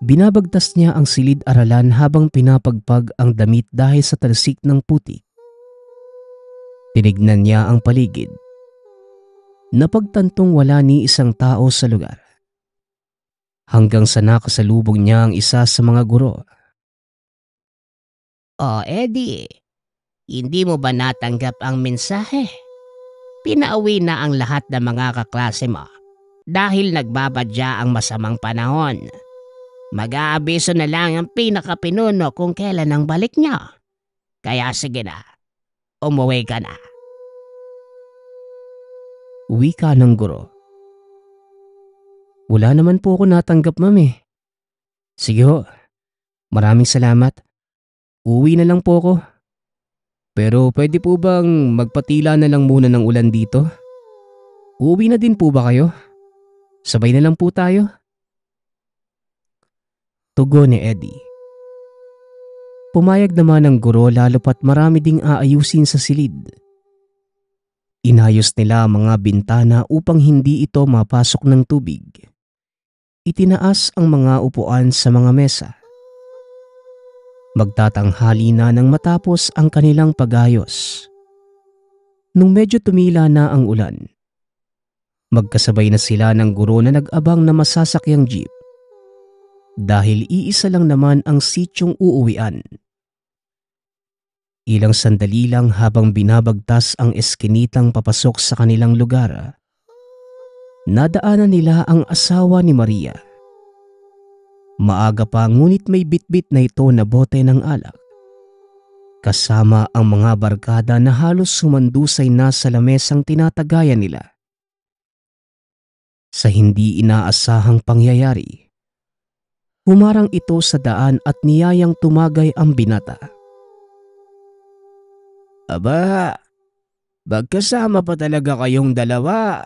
Binabagtas niya ang silid-aralan habang pinapagpag ang damit dahil sa talsik ng putik. Tinignan niya ang paligid. Napagtantong wala ni isang tao sa lugar. Hanggang sa nakasalubong niya ang isa sa mga guro. Eddie, hindi mo ba natanggap ang mensahe? Pinauwi na ang lahat ng mga kaklase mo dahil nagbabadya ang masamang panahon. Mag-aabiso na lang ang pinakapinuno kung kailan ang balik niya. Kaya sige na, umuwi ka na. Wika ng guro. Wala naman po ako natanggap, ma'am eh. Sige ho, maraming salamat. Uwi na lang po ako. Pero pwede po bang magpatila na lang muna ng ulan dito? Uuwi na din po ba kayo? Sabay na lang po tayo. Tugon ni Eddie. Pumayag naman ang guro lalo pat marami ding aayusin sa silid. Inayos nila ang mga bintana upang hindi ito mapasok ng tubig. Itinaas ang mga upuan sa mga mesa. Magtatanghali na nang matapos ang kanilang pag-ayos. Nung medyo tumila na ang ulan, Magkasabay na sila ng guro na nag-abang na masasakyang jeep. Dahil iisa lang naman ang sityong uuwian. Ilang sandali lang habang binabagtas ang eskinitang papasok sa kanilang lugar, nadaanan nila ang asawa ni Maria. Maaga pa ngunit may bitbit na ito na bote ng alak. Kasama ang mga barkada na halos sumandusay na sa lamesang tinatagayan nila. Sa hindi inaasahang pangyayari, humarang ito sa daan at niyayang tumagay ang binata. Aba, magkasama pa talaga kayong dalawa.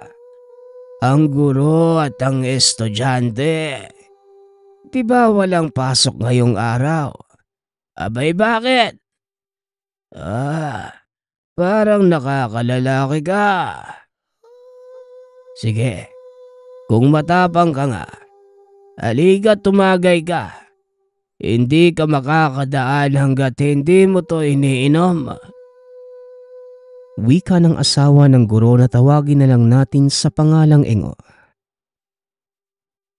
Ang guro at ang estudyante. Di ba walang pasok ngayong araw? Abay bakit? Parang nakakalalaki ka. Sige, kung matapang ka nga, halika tumagay ka. Hindi ka makakadaan hanggat hindi mo to iniinom. Wika ng asawa ng guro na tawagin na lang natin sa pangalang Engo.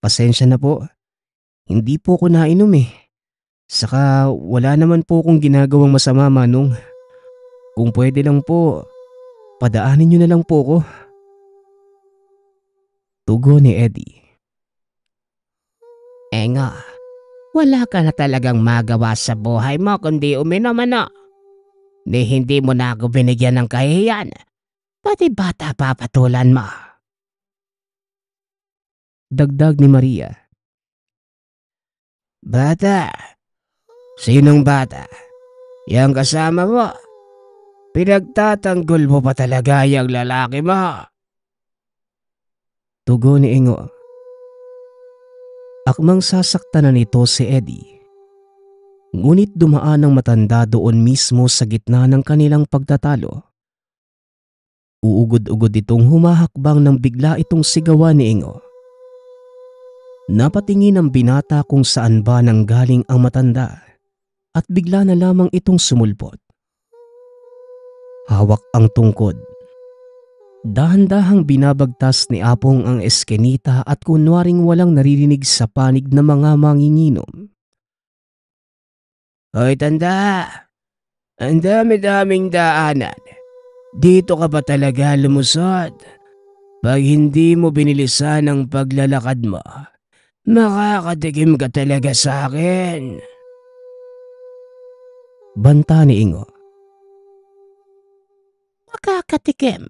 Pasensya na po, hindi po ko nainom eh. Saka wala naman po akong ginagawang masama, Manong. Kung pwede lang po, padaanin niyo na lang po ko. Tugon ni Eddie. Engo, wala ka na talagang magawa sa buhay mo kundi uminom ano. Ni hindi mo na ako binigyan ng kahihiyan. Pati bata papatulan mo. Dagdag ni Maria. Bata? Sinong bata? Yang kasama mo? Pinagtatanggol mo pa talaga yung lalaki mo? Tugon ni Engo. Akmang sasaktan na nito si Eddie. Ngunit dumaan ang matanda doon mismo sa gitna ng kanilang pagtatalo. Uugod-ugod itong humahakbang nang bigla itong sigawan ni Engo. Napatingin ang binata kung saan ba nanggaling ang matanda at bigla na lamang itong sumulpot. Hawak ang tungkod. Dahan-dahang binabagtas ni Apong ang eskenita at kunwaring walang naririnig sa panig ng mga manginginom. Hoy tanda, ang dami-daming daanan. Dito ka ba talaga lumusot? Pag hindi mo binilisan ang paglalakad mo, makakatikim ka talaga sa akin. Banta ni Ingo. Makakatikim?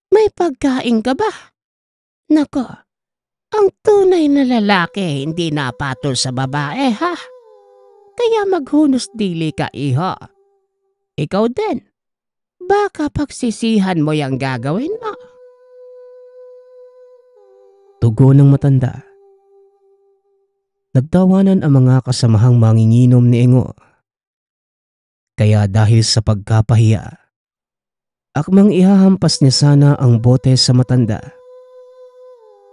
May pagkain ka ba? Nako, ang tunay na lalaki hindi napatol sa babae ha? Kaya maghunos dili ka iho. Ikaw din, baka pagsisihan mo yung gagawin mo. Tugon ng matanda. Nagtawanan ang mga kasamahang manginginom ni Engo. Kaya dahil sa pagkapahiya, akmang ihahampas niya sana ang bote sa matanda.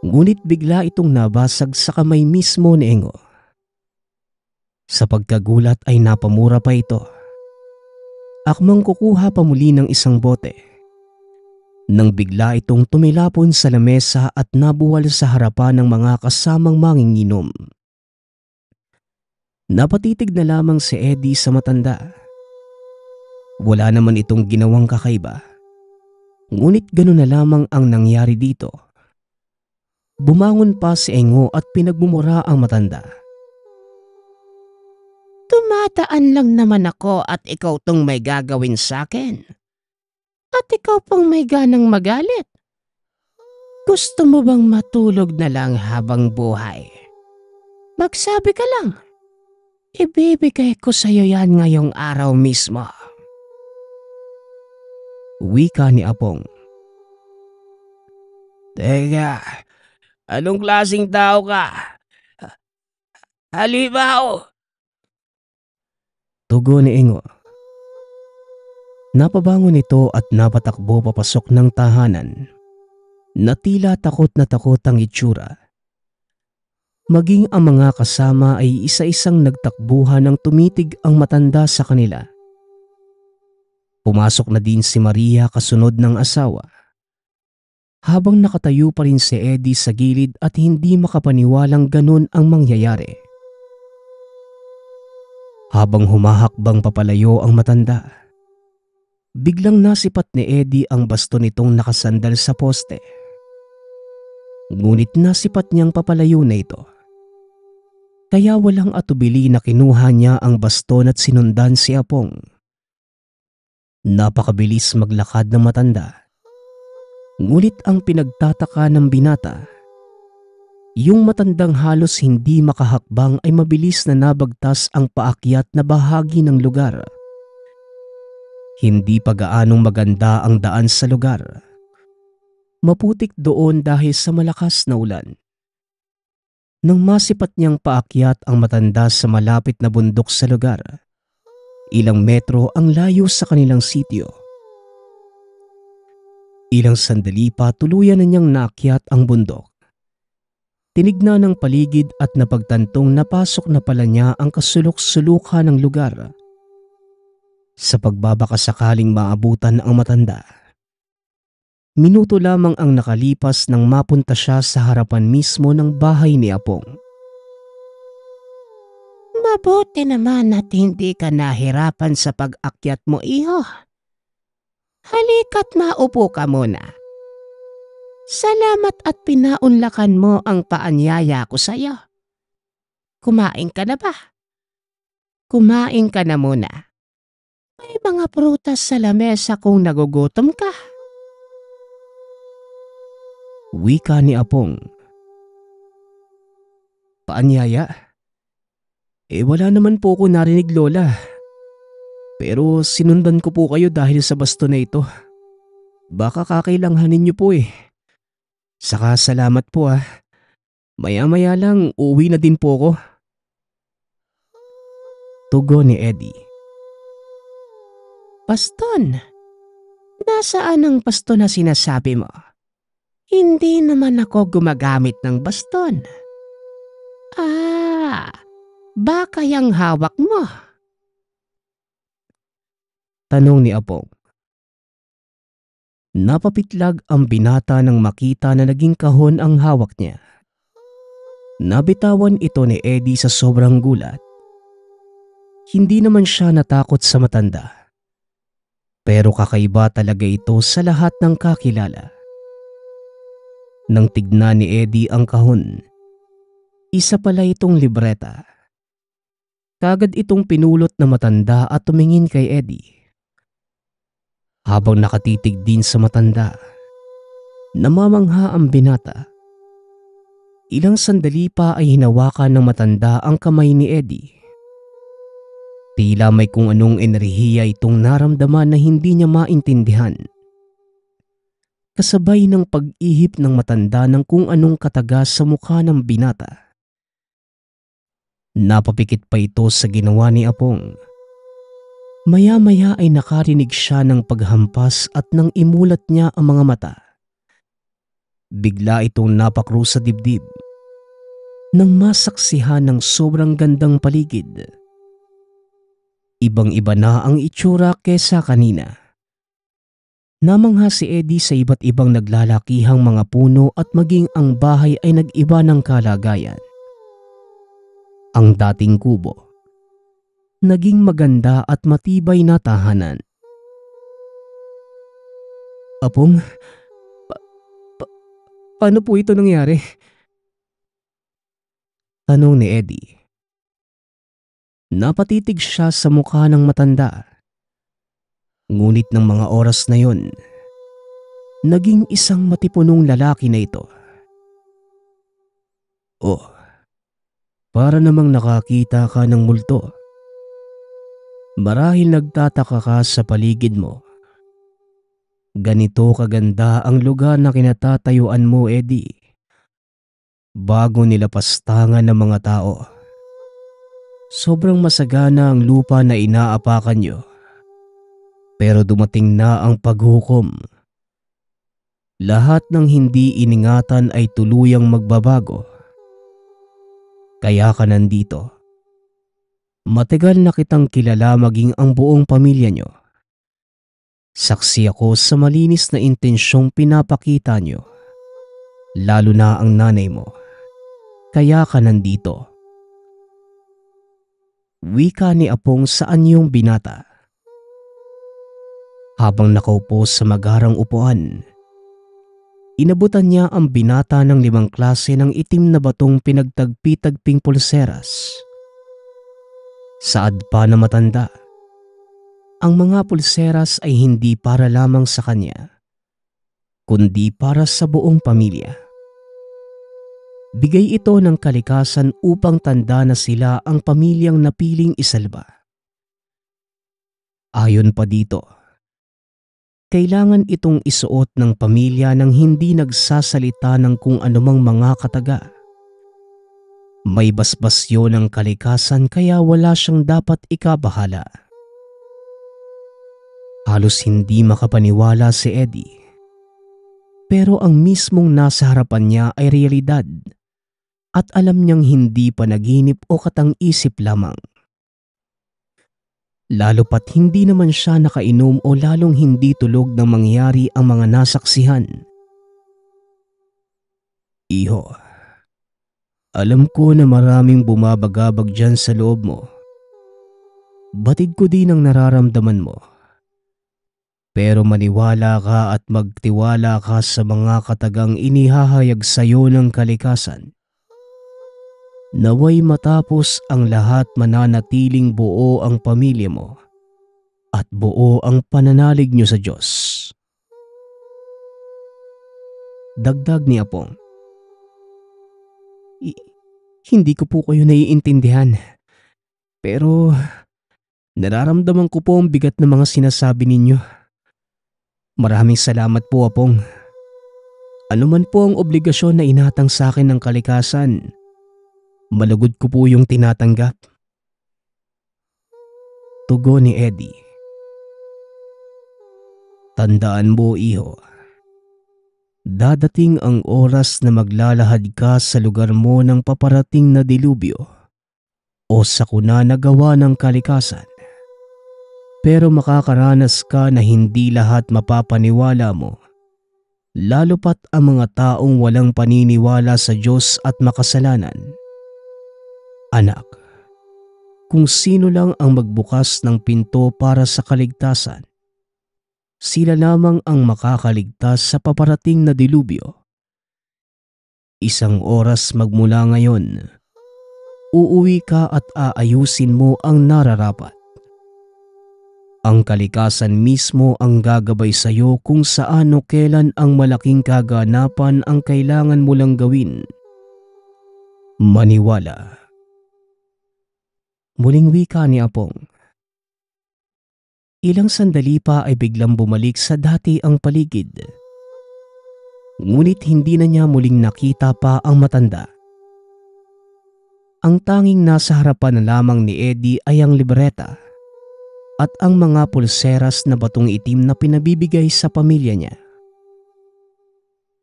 Ngunit bigla itong nabasag sa kamay mismo ni Engo. Sa pagkagulat ay napamura pa ito. Akmang kukuha pa muli ng isang bote. Nang bigla itong tumilapon sa lamesa at nabuwal sa harapan ng mga kasamang manginginom. Napatitig na lamang si Eddie sa matanda. Wala naman itong ginawang kakaiba. Ngunit gano'n na lamang ang nangyari dito. Bumangon pa si Engo at pinagmumura ang matanda. Tumataan lang naman ako at ikaw tong may gagawin sa akin. At ikaw pang may ganang magalit. Gusto mo bang matulog na lang habang buhay? Magsabi ka lang. Ibibigay ko sa'yo yan ngayong araw mismo. Wika ni Apong. Teka, anong klaseng tao ka? Halimaw! Tugon ni Engo. Napabangon ito at napatakbo papasok ng tahanan. Na tila takot na takot ang itsura. Maging ang mga kasama ay isa-isang nagtakbuhan nang tumitig ang matanda sa kanila. Pumasok na din si Maria kasunod ng asawa. habang nakatayo pa rin si Eddie sa gilid at hindi makapaniwalang ganun ang mangyayari. Habang humahakbang papalayo ang matanda, biglang nasipat ni Eddie ang baston nitong nakasandal sa poste. Ngunit nasipat niyang papalayo na ito. Kaya walang atubili na kinuha niya ang baston at sinundan si Apong. Napakabilis maglakad ng matanda. Ngunit ang pinagtataka ng binata, yung matandang halos hindi makahakbang ay mabilis na nabagtas ang paakyat na bahagi ng lugar. Hindi pa gaanong maganda ang daan sa lugar. Maputik doon dahil sa malakas na ulan. Nang masipat niyang paakyat ang matanda sa malapit na bundok sa lugar, ilang metro ang layo sa kanilang sitio. Ilang sandali pa tuluyan na niyang naakyat ang bundok. Tinignan ng paligid at napagtantong napasok na pala niya ang kasulok-sulukan ng lugar. Sa pagbabaka sakaling maabutan ang matanda, minuto lamang ang nakalipas nang mapunta siya sa harapan mismo ng bahay ni Apong. Mabuti naman at hindi ka nahirapan sa pag-akyat mo, iho. Halika't maupo ka muna. Salamat at pinaunlakan mo ang paanyaya ko sa'yo. Kumain ka na ba? Kumain ka na muna. May mga prutas sa lamesa kung nagugutom ka. Wika ni Apong. Paanyaya? Wala naman po ko narinig, Lola. Pero sinundan ko po kayo dahil sa baston na ito. Baka kakailanganin niyo po eh. Saka salamat po ah. Maya-maya lang uuwi na din po ako. Tugon ni Eddie. Baston? Nasaan ang baston na sinasabi mo? Hindi naman ako gumagamit ng baston. Baka yung hawak mo? Tanong ni Apong. Napapitlag ang binata nang makita na naging kahon ang hawak niya. Nabitawan ito ni Eddie sa sobrang gulat. Hindi naman siya natakot sa matanda. Pero kakaiba talaga ito sa lahat ng kakilala. Nang tignan ni Eddie ang kahon, isa pala itong libreta. Kagad itong pinulot na matanda at tumingin kay Eddie. Habang nakatitig din sa matanda, namamangha ang binata. Ilang sandali pa ay hinawakan ng matanda ang kamay ni Eddie. Tila may kung anong enerhiya itong naramdaman na hindi niya maintindihan. Kasabay ng pag-ihip ng matanda ng kung anong kataga sa mukha ng binata. Napapikit pa ito sa ginawa ni Apong. Maya-maya ay nakarinig siya ng paghampas at nang imulat niya ang mga mata. Bigla itong napakrusa sa dibdib. Nang masaksihan ng sobrang gandang paligid. Ibang-iba na ang itsura kesa kanina. Namangha si Eddie sa iba't ibang naglalakihang mga puno at maging ang bahay ay nag-iba ng kalagayan. Ang dating kubo, naging maganda at matibay na tahanan. Apong, paano po ito nangyari? Tanong ni Eddie. Napatitig siya sa mukha ng matanda. Ngunit ng mga oras na yon, naging isang matipunong lalaki na ito. Oh, para namang nakakita ka ng multo. Marahil nagtataka ka sa paligid mo. Ganito kaganda ang lugar na kinatatayuan mo, Eddie. Bago nilapastangan ng mga tao. Sobrang masagana ang lupa na inaapakan nyo. Pero dumating na ang paghukom. Lahat ng hindi iningatan ay tuluyang magbabago. Kaya ka nandito. Matagal na kitang kilala maging ang buong pamilya nyo. Saksi ako sa malinis na intensyong pinapakita nyo. Lalo na ang nanay mo. Kaya ka nandito. Wika ni Apong sa anyong binata. Habang nakaupo sa magarang upuan, inabutan niya ang binata ng 5 klase ng itim na batong pinagtagpi-tagping pulseras. Saad pa na matanda, ang mga pulseras ay hindi para lamang sa kanya, kundi para sa buong pamilya. Bigay ito ng kalikasan upang tanda na sila ang pamilyang napiling isalba. Ayon pa dito, kailangan itong isuot ng pamilya nang hindi nagsasalita ng kung anumang mga kataga. May basbasyo ng kalikasan kaya wala siyang dapat ikabahala. Halos hindi makapaniwala si Eddie. Pero ang mismong nasa harapan niya ay realidad at alam niyang hindi panaginip o katang-isip lamang. Lalo pat hindi naman siya nakainom o lalong hindi tulog nang mangyari ang mga nasaksihan. Iho, alam ko na maraming bumabagabag dyan sa loob mo. Batid ko din ang nararamdaman mo. Pero maniwala ka at magtiwala ka sa mga katagang inihahayag sa iyo ng kalikasan. Naway matapos ang lahat mananatiling buo ang pamilya mo at buo ang pananalig niyo sa Diyos. Dagdag ni Apong. Hindi ko po kayo naiintindihan. Pero nararamdaman ko po ang bigat ng mga sinasabi ninyo. Maraming salamat po, Apong. Ano man po ang obligasyon na inatang sa akin ng kalikasan, malugod ko po yung tinatanggap. Tugon ni Eddie. Tandaan mo, iho. Dadating ang oras na maglalahad ka sa lugar mo ng paparating na dilubyo o sakuna na gawa ng kalikasan. Pero makakaranas ka na hindi lahat mapapaniwala mo, lalo pat ang mga taong walang paniniwala sa Diyos at makasalanan. Anak, kung sino lang ang magbukas ng pinto para sa kaligtasan, sila lamang ang makakaligtas sa paparating na dilubyo. Isang oras magmula ngayon, uuwi ka at aayusin mo ang nararapat. Ang kalikasan mismo ang gagabay sa iyo kung saan o kailan ang malaking kaganapan ang kailangan mo lang gawin. Maniwala. Muling wika ni Apong. Ilang sandali pa ay biglang bumalik sa dati ang paligid. Ngunit hindi na niya muling nakita pa ang matanda. Ang tanging nasa harapan na lamang ni Eddie ay ang libreta at ang mga pulseras na batong itim na pinabibigay sa pamilya niya.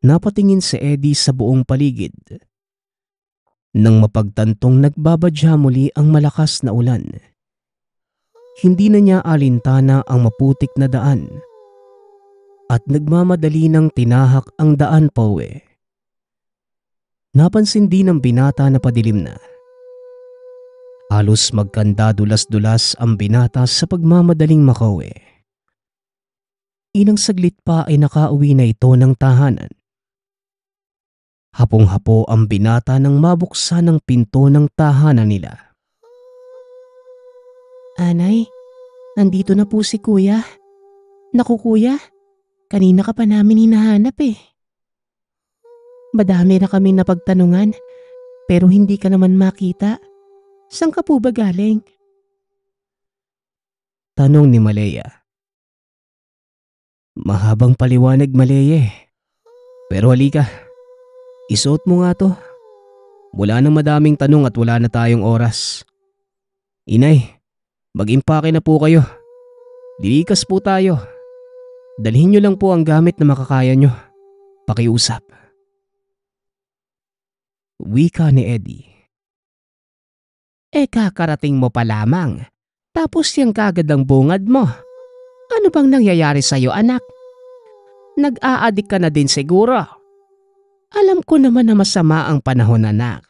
Napatingin si Eddie sa buong paligid. Nang mapagtantong nagbabadya muli ang malakas na ulan. Hindi na niya alintana ang maputik na daan at nagmamadali ng tinahak ang daan pauwi. Napansin din ng binata na padilim na. Halos magkandadulas-dulas ang binata sa pagmamadaling makauwi. Ilang saglit pa ay nakauwi na ito ng tahanan. Hapong-hapo ang binata nang mabuksan ang pinto ng tahanan nila. Anay, nandito na po si Kuya. Naku Kuya, kanina ka pa namin hinahanap eh. Madami na kami napagtanungan pero hindi ka naman makita. Saan ka po ba galing? Tanong ni Malaya. Mahabang paliwanag, Malaya eh. Pero halika. Isuot mo nga to. Wala nang madaming tanong at wala na tayong oras. Inay, mag-impake na po kayo. Lilikas po tayo. Dalhin nyo lang po ang gamit na makakaya nyo. Pakiusap. Wika ni Eddie. Kakarating mo pa lamang. Tapos yung kagad ang bungad mo. Ano bang nangyayari sa'yo anak? Nag-aadik ka na din siguro. Alam ko naman na masama ang panahon, anak.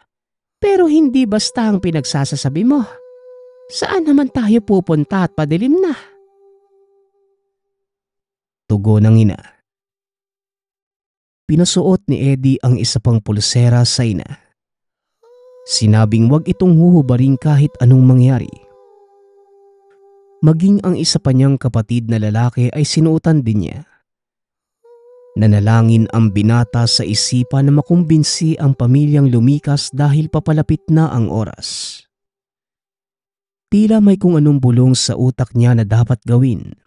Pero hindi basta ang pinagsasasabi mo. Saan naman tayo pupunta at padilim na? Tugon ng ina. Pinasuot ni Eddie ang isa pang pulsera sa ina. Sinabing wag itong huhubarin kahit anong mangyari. Maging ang isa pa niyang kapatid na lalaki ay sinuotan din niya. Nanalangin ang binata sa isipan na makumbinsi ang pamilyang lumikas dahil papalapit na ang oras. Tila may kung anong bulong sa utak niya na dapat gawin.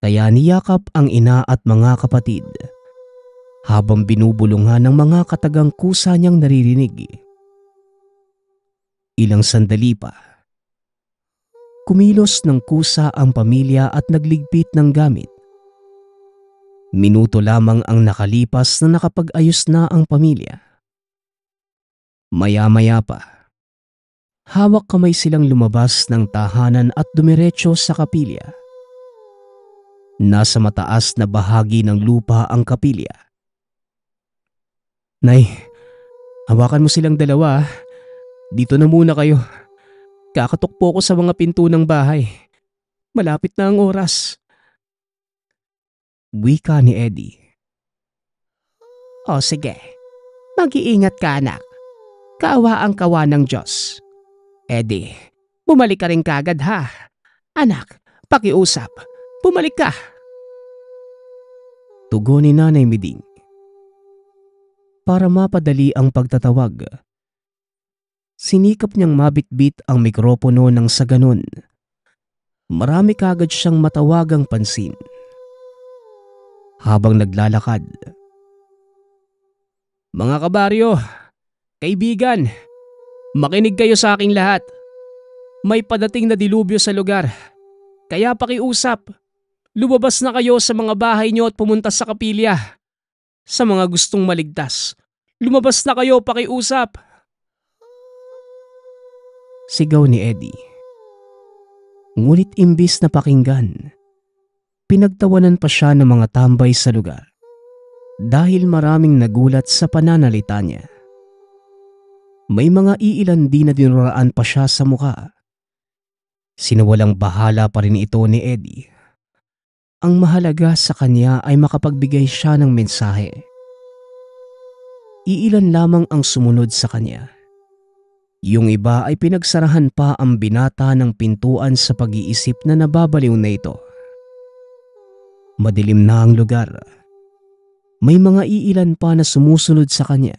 Kaya niyakap ang ina at mga kapatid habang binubulungan ng mga katagang kusa niyang naririnig. Ilang sandali pa. Kumilos ng kusa ang pamilya at nagligpit ng gamit. Minuto lamang ang nakalipas na nakapag-ayos na ang pamilya. Maya-maya pa, hawak kamay silang lumabas ng tahanan at dumiretso sa kapilya. Nasa mataas na bahagi ng lupa ang kapilya. Nay, hawakan mo silang dalawa. Dito na muna kayo. Kakatok po ko sa mga pinto ng bahay. Malapit na ang oras. Wika ni Eddie. O sige, mag-iingat ka anak. Kaawa ang kawa ng Diyos. Eddie, bumalik ka rin kagad ha. Anak, pakiusap. Bumalik ka. Tugon ni Nanay Miding. Para mapadali ang pagtatawag, sinikap niyang mabitbit ang mikropono nang sa ganun. Marami kagad siyang matawagang pansin. Habang naglalakad. Mga kabaryo, kaibigan, makinig kayo sa aking lahat. May padating na dilubyo sa lugar, kaya pakiusap. Lumabas na kayo sa mga bahay niyo at pumunta sa kapilya. Sa mga gustong maligtas, lumabas na kayo, pakiusap. Sigaw ni Eddie. Ngunit imbis na pakinggan, pinagtawanan pa siya ng mga tambay sa lugar dahil maraming nagulat sa pananalita niya. May mga iilan din na dinuraan pa siya sa muka. Sinawalang bahala pa rin ito ni Eddie. Ang mahalaga sa kanya ay makapagbigay siya ng mensahe. Iilan lamang ang sumunod sa kanya. Yung iba ay pinagsarahan pa ang binata ng pintuan sa pag-iisip na nababaliw na ito. Madilim na ang lugar. May mga iilan pa na sumusunod sa kanya.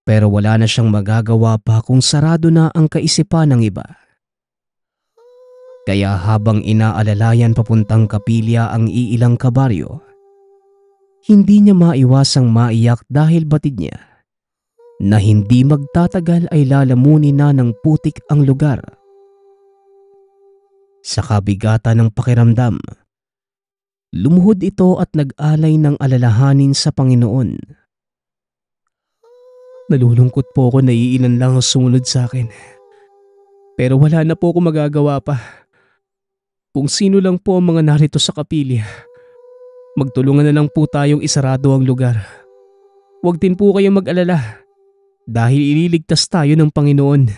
Pero wala na siyang magagawa pa kung sarado na ang kaisipan ng iba. Kaya habang inaalalayan papuntang kapilya ang iilang kabaryo, hindi niya maiwasang maiyak dahil batid niya na hindi magtatagal ay lalamunin na ng putik ang lugar. Sa kabigatan ng pakiramdam, lumuhod ito at nag-alay ng alalahanin sa Panginoon. Nalulungkot po ako na iilan lang ang sumunod sa akin. Pero wala na po ako magagawa pa. Kung sino lang po ang mga narito sa kapilya, magtulungan na lang po tayong isarado ang lugar. Huwag din po kayong mag-alala dahil ililigtas tayo ng Panginoon.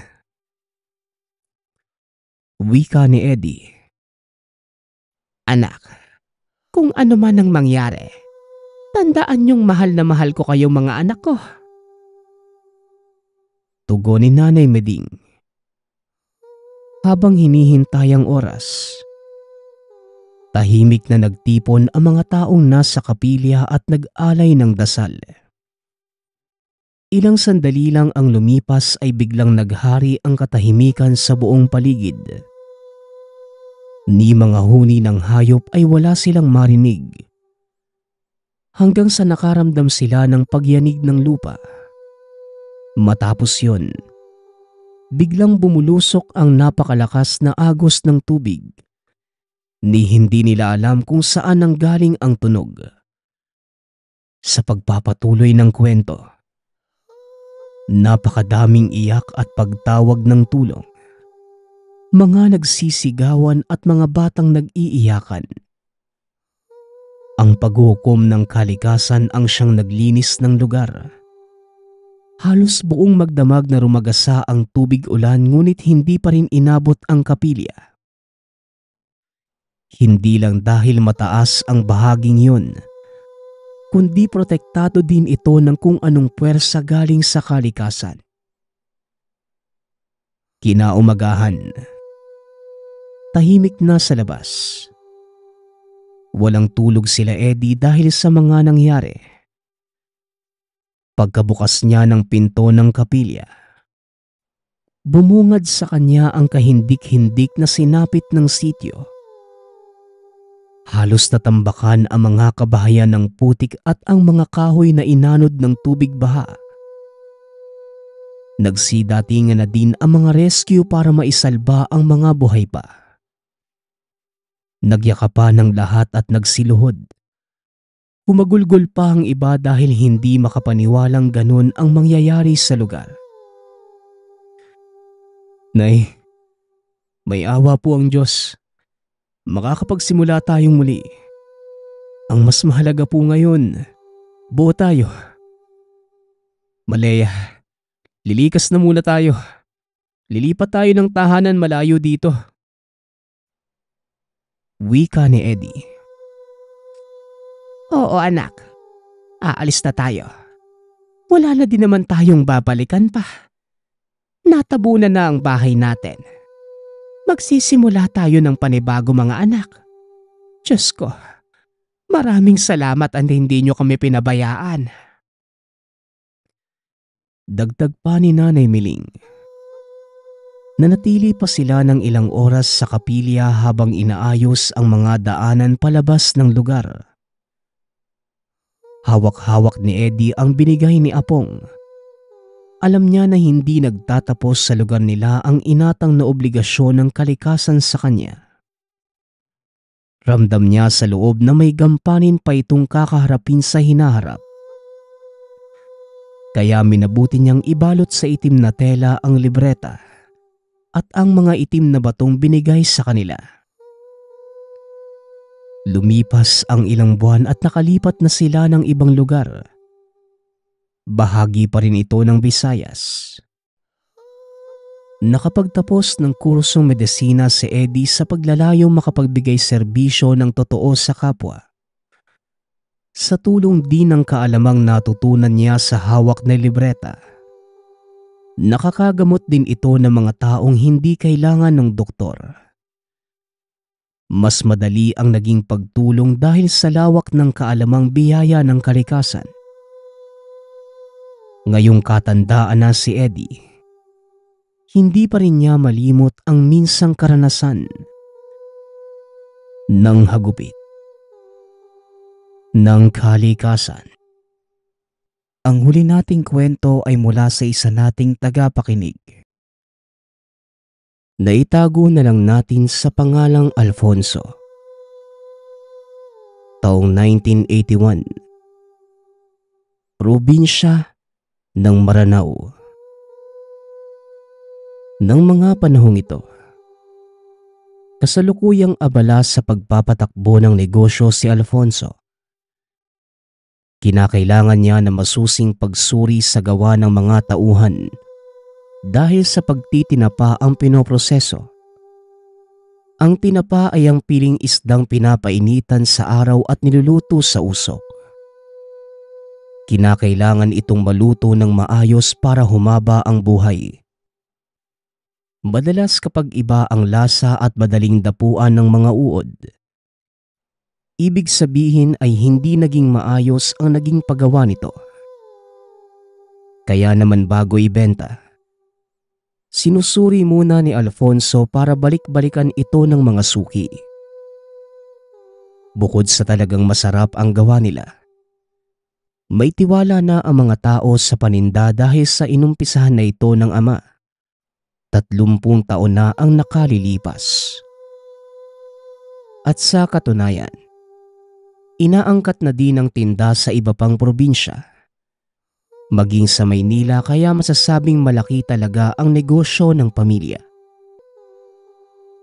Wika ni Eddie. Anak, kung ano man ang mangyari, tandaan niyong mahal na mahal ko kayo mga anak ko. Tugon ni Nanay Meding. Habang hinihintay ang oras, tahimik na nagtipon ang mga taong nasa kapilya at nag-alay ng dasal. Ilang sandali lang ang lumipas ay biglang naghari ang katahimikan sa buong paligid. Ni mga huni ng hayop ay wala silang marinig. Hanggang sa nakaramdam sila ng pagyanig ng lupa. Matapos yon, biglang bumulusok ang napakalakas na agos ng tubig. Ni hindi nila alam kung saan nanggaling ang tunog. Sa pagpapatuloy ng kwento, napakadaming iyak at pagtawag ng tulong. Mga nagsisigawan at mga batang nag-iiyakan. Ang paghukom ng kalikasan ang siyang naglinis ng lugar. Halos buong magdamag na rumagasa ang tubig ulan ngunit hindi pa rin inabot ang kapilya. Hindi lang dahil mataas ang bahaging yun, kundi protektado din ito ng kung anong puwersa galing sa kalikasan. Kinaumagahan. Tahimik na sa labas. Walang tulog sila Eddie dahil sa mga nangyari. Pagkabukas niya ng pinto ng kapilya, bumungad sa kanya ang kahindik-hindik na sinapit ng sitio. Halos natambakan ang mga kabahayan ng putik at ang mga kahoy na inanod ng tubig baha. Nagsidatingan na din ang mga rescue para maisalba ang mga buhay pa. Nagyakapan ng lahat at nagsiluhod. Humagulgol pa ang iba dahil hindi makapaniwalang ganun ang mangyayari sa lugar. Nay, may awa po ang Diyos. Makakapagsimula tayong muli. Ang mas mahalaga po ngayon, buo tayo. Malaya, lilikas na muna tayo. Lilipat tayo ng tahanan malayo dito. Wika ni Eddie. Oo anak, aalis na tayo. Wala na din naman tayong babalikan pa. Natabunan na ang bahay natin. Magsisimula tayo ng panibago mga anak. Diyos ko, maraming salamat at hindi nyo kami pinabayaan. Dagdag pa ni Nanay Miling. Nanatili pa sila ng ilang oras sa kapilya habang inaayos ang mga daanan palabas ng lugar. Hawak-hawak ni Eddie ang binigay ni Apong. Alam niya na hindi nagtatapos sa lugar nila ang inatang na obligasyon ng kalikasan sa kanya. Ramdam niya sa loob na may gampanin pa itong kakaharapin sa hinaharap. Kaya minabuti niyang ibalot sa itim na tela ang libreta at ang mga itim na batong binigay sa kanila. Lumipas ang ilang buwan at nakalipat na sila ng ibang lugar. Bahagi pa rin ito ng Visayas. Nakapagtapos ng kursong medisina si Eddie sa paglalayong makapagbigay serbisyo ng totoo sa kapwa. Sa tulong din ng kaalamang natutunan niya sa hawak na libreta, nakakagamot din ito ng mga taong hindi kailangan ng doktor. Mas madali ang naging pagtulong dahil sa lawak ng kaalamang biyaya ng kalikasan. Ngayong katandaan na si Eddie, hindi pa rin niya malimot ang minsang karanasan ng hagupit ng kalikasan. Ang huli nating kwento ay mula sa isa nating tagapakinig. Naitago na lang natin sa pangalang Alfonso. Taong 1981. Probinsya ng Maranao. Nang mga panahong ito, kasalukuyang abala sa pagpapatakbo ng negosyo si Alfonso. Kinakailangan niya na masusing pagsuri sa gawa ng mga tauhan dahil sa pagtitinapa ang pinoproseso. Ang tinapa ay ang piling isdang pinapainitan sa araw at niluluto sa usok. Kinakailangan itong maluto ng maayos para humaba ang buhay. Madalas kapag iba ang lasa at madaling dapuan ng mga uod, ibig sabihin ay hindi naging maayos ang naging paggawa nito. Kaya naman bago ibenta, sinusuri muna ni Alfonso para balik-balikan ito ng mga suki. Bukod sa talagang masarap ang gawa nila, may tiwala na ang mga tao sa paninda dahil sa inumpisahan na ito ng ama. 30 taon na ang nakalilipas. At sa katunayan, inaangkat na din ang tinda sa iba pang probinsya. Maging sa Maynila kaya masasabing malaki talaga ang negosyo ng pamilya.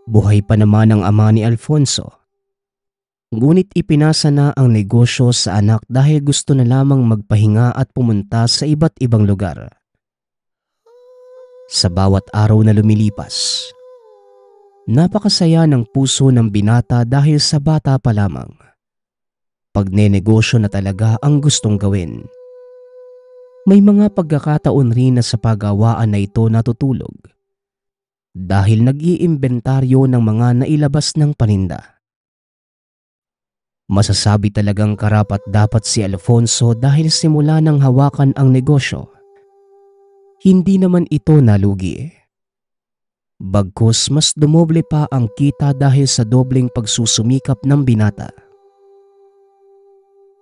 Buhay pa naman ang ama ni Alfonso. Ngunit ipinasa na ang negosyo sa anak dahil gusto na lamang magpahinga at pumunta sa iba't ibang lugar. Sa bawat araw na lumilipas, napakasaya ng puso ng binata dahil sa bata pa lamang. Pagnenegosyo na talaga ang gustong gawin. May mga pagkakataon rin na sa paggawaan na ito natutulog dahil nag-iimbentaryo ng mga nailabas ng paninda. Masasabi talagang karapat-dapat si Alfonso dahil simula nang hawakan ang negosyo, hindi naman ito nalugi. Bagkus mas dumoble pa ang kita dahil sa dobleng pagsusumikap ng binata.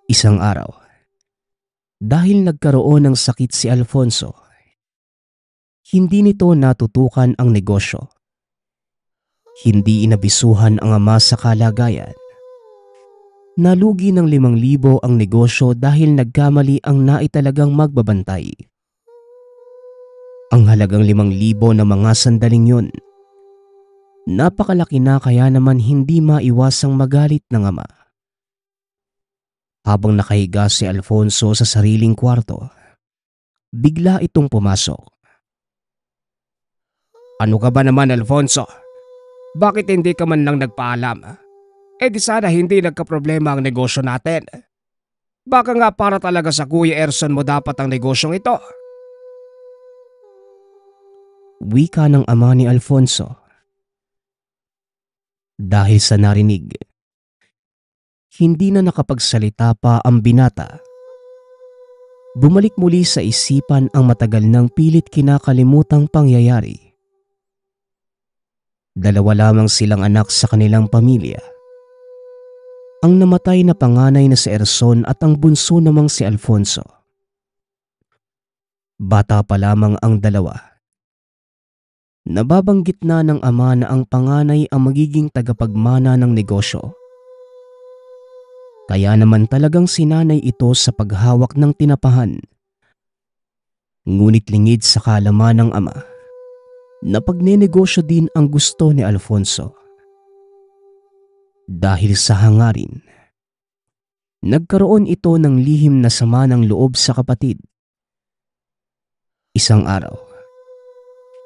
Isang araw, dahil nagkaroon ng sakit si Alfonso, hindi nito natutukan ang negosyo. Hindi inabisuhan ang ama sa kalagayan. Nalugi ng 5,000 ang negosyo dahil nagkamali ang naitalagang magbabantay. Ang halagang 5,000 na mga sandaling yun, napakalaki na kaya naman hindi maiwasang magalit ng ama. Habang nakahiga si Alfonso sa sariling kwarto, bigla itong pumasok. Ano ka ba naman, Alfonso? Bakit hindi ka man lang nagpaalam? Di sana hindi nagkaproblema ang negosyo natin. Baka nga para talaga sa Kuya Erson mo dapat ang negosyong ito. Wika ng ama ni Alfonso. Dahil sa narinig, hindi na nakapagsalita pa ang binata. Bumalik muli sa isipan ang matagal nang pilit kinakalimutang pangyayari. 2 lamang silang anak sa kanilang pamilya. Ang namatay na panganay na si Erson at ang bunso namang si Alfonso. Bata pa lamang ang 2. Nababanggit na ng ama na ang panganay ang magiging tagapagmana ng negosyo. Kaya naman talagang sinanay ito sa paghawak ng tinapahan. Ngunit lingid sa kaalaman ng ama na pagnenegosyo din ang gusto ni Alfonso. Dahil sa hangarin, nagkaroon ito ng lihim na sama ng loob sa kapatid. Isang araw,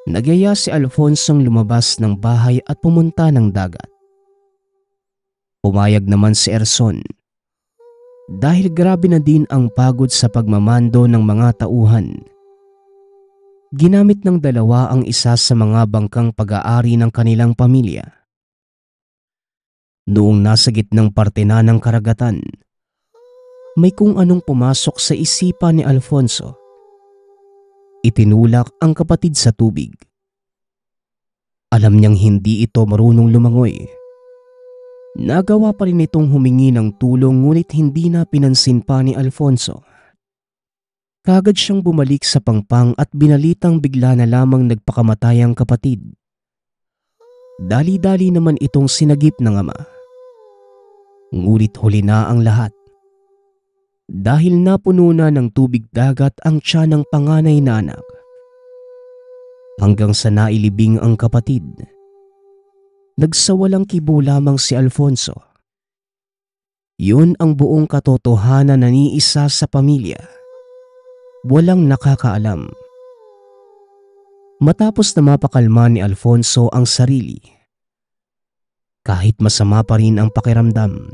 nagyaya si Alfonsong lumabas ng bahay at pumunta ng dagat. Pumayag naman si Erson dahil grabe na din ang pagod sa pagmamando ng mga tauhan. Ginamit ng 2 ang isa sa mga bangkang pag-aari ng kanilang pamilya. Noong nasa gitnang parte na ng karagatan, may kung anong pumasok sa isipan ni Alfonso. Itinulak ang kapatid sa tubig. Alam niyang hindi ito marunong lumangoy. Nagawa pa rin itong humingi ng tulong ngunit hindi na pinansin pa ni Alfonso. Kagad siyang bumalik sa pangpang at binalitang bigla na lamang nagpakamatay ang kapatid. Dali-dali naman itong sinagip ng ama. Ngunit huli na ang lahat. Dahil napuno na ng tubig dagat ang tiyan ng panganay na anak. Hanggang sa nailibing ang kapatid. Nagsawalang kibo lamang si Alfonso. Yun ang buong katotohanan na niisa sa pamilya. Walang nakakaalam. Matapos na mapakalma ni Alfonso ang sarili, kahit masama pa rin ang pakiramdam,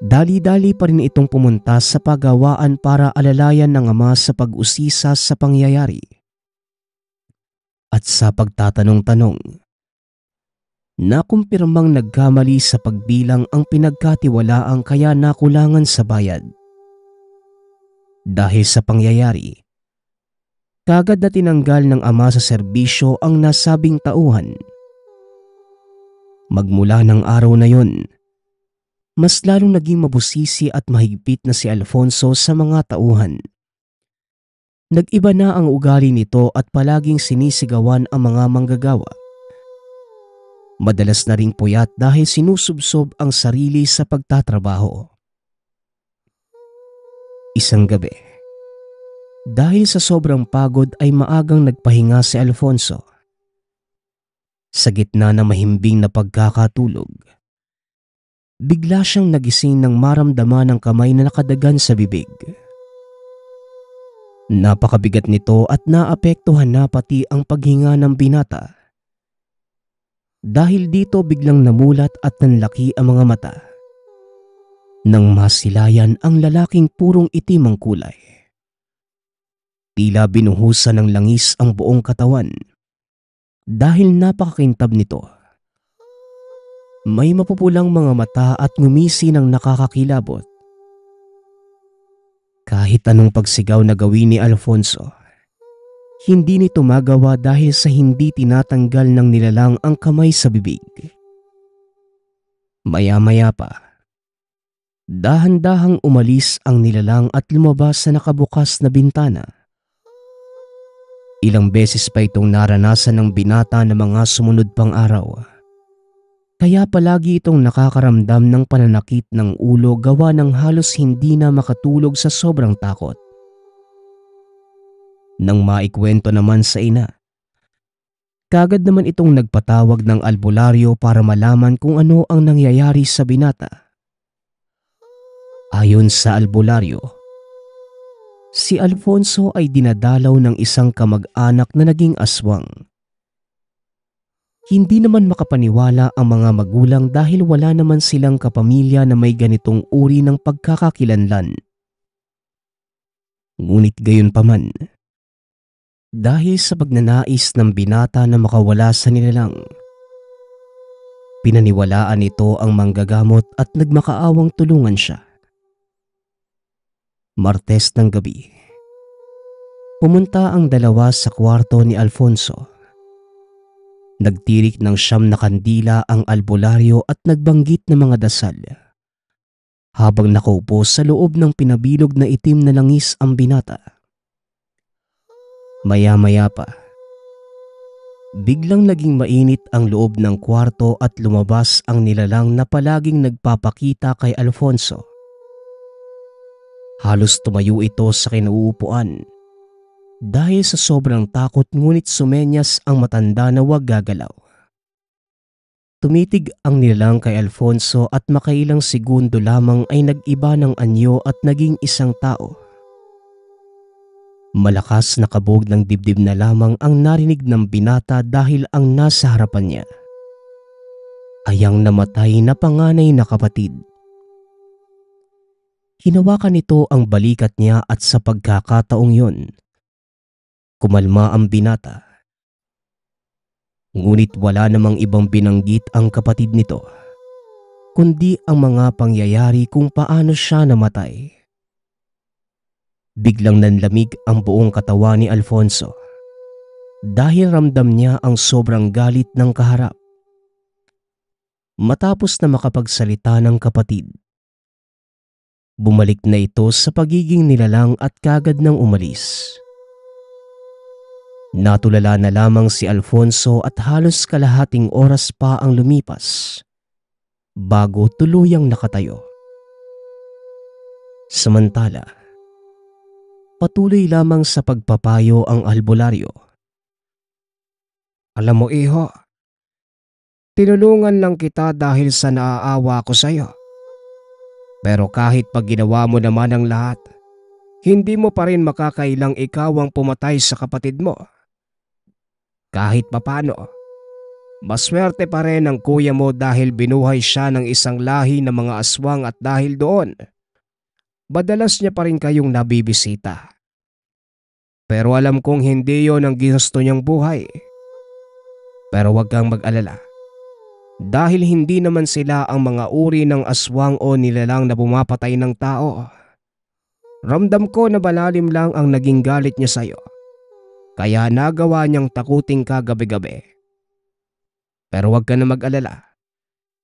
dali-dali pa rin itong pumunta sa paggawaan para alalayan ng ama sa pag-usisa sa pangyayari. At sa pagtatanong-tanong, nakumpirmang nagkamali sa pagbilang ang pinagkatiwalaang kaya nakulangan sa bayad. Dahil sa pangyayari, kagad na tinanggal ng ama sa serbisyo ang nasabing tauhan. Magmula ng araw na yon, mas lalong naging mabusisi at mahigpit na si Alfonso sa mga tauhan. Nag-iba na ang ugali nito at palaging sinisigawan ang mga manggagawa. Madalas na ring puyat dahil sinusubsob ang sarili sa pagtatrabaho. Isang gabi, dahil sa sobrang pagod ay maagang nagpahinga si Alfonso. Sa gitna ng mahimbing na pagkakatulog, bigla siyang nagising nang maramdaman ng kamay na nakadagan sa bibig. Napakabigat nito at naapektuhan na pati ang paghinga ng binata. Dahil dito biglang namulat at nanlaki ang mga mata. Nang masilayan ang lalaking purong itim ang kulay. Tila binuhusan ng langis ang buong katawan. Dahil napakakintab nito. May mapupulang mga mata at ngumisi ng nakakakilabot. Kahit anong pagsigaw na gawin ni Alfonso, hindi nito magawa dahil sa hindi tinatanggal ng nilalang ang kamay sa bibig. Maya-maya pa, dahan-dahang umalis ang nilalang at lumabas sa nakabukas na bintana. Ilang beses pa itong naranasan ng binata na mga sumunod pang araw. Kaya palagi itong nakakaramdam ng pananakit ng ulo gawa ng halos hindi na makatulog sa sobrang takot. Nang maikwento naman sa ina, kagad naman itong nagpatawag ng albularyo para malaman kung ano ang nangyayari sa binata. Ayon sa albularyo, si Alfonso ay dinadalaw ng isang kamag-anak na naging aswang. Hindi naman makapaniwala ang mga magulang dahil wala naman silang kapamilya na may ganitong uri ng pagkakakilanlan. Ngunit gayon paman, dahil sa pagnanais ng binata na makawala sa nilalang, pinaniwalaan nito ang manggagamot at nagmakaawang tulungan siya. Martes ng gabi, pumunta ang dalawa sa kwarto ni Alfonso. Nagtirik ng 9 na kandila ang albularyo at nagbanggit ng mga dasal. Habang nakaupo sa loob ng pinabilog na itim na langis ang binata. Maya-maya pa, biglang naging mainit ang loob ng kwarto at lumabas ang nilalang na palaging nagpapakita kay Alfonso. Halos tumayo ito sa kinauupuan. Dahil sa sobrang takot ngunit sumenyas ang matanda na huwag gagalaw. Tumitig ang nilalang kay Alfonso at makailang segundo lamang ay nag-iba ng anyo at naging isang tao. Malakas na kabog ng dibdib na lamang ang narinig ng binata dahil ang nasa harapan niya ay ang namatay na panganay na kapatid. Hinawakan nito ang balikat niya at sa pagkakataong yon, kumalma ang binata. Ngunit wala namang ibang binanggit ang kapatid nito, kundi ang mga pangyayari kung paano siya namatay. Biglang nanlamig ang buong katawan ni Alfonso dahil ramdam niya ang sobrang galit ng kaharap. Matapos na makapagsalita ng kapatid, bumalik na ito sa pagiging nilalang at kagad nang umalis. Natulala na lamang si Alfonso at halos kalahating oras pa ang lumipas bago tuluyang nakatayo. Samantala, patuloy lamang sa pagpapayo ang albularyo. Alam mo iho, tinulungan lang kita dahil sa naaawa ko sa'yo. Pero kahit pag ginawa mo naman ang lahat, hindi mo pa rin makakailang ikaw ang pumatay sa kapatid mo. Kahit papano, maswerte pa rin ang kuya mo dahil binuhay siya ng isang lahi ng mga aswang at dahil doon, madalas niya pa rin kayong nabibisita. Pero alam kong hindi yon ang ginusto niyang buhay. Pero huwag kang mag-alala. Dahil hindi naman sila ang mga uri ng aswang o nilalang na pumapatay ng tao. Ramdam ko na malalim lang ang naging galit niya sa'yo. Kaya nagawa niyang takutin ka gabi-gabi. Pero huwag ka na mag-alala.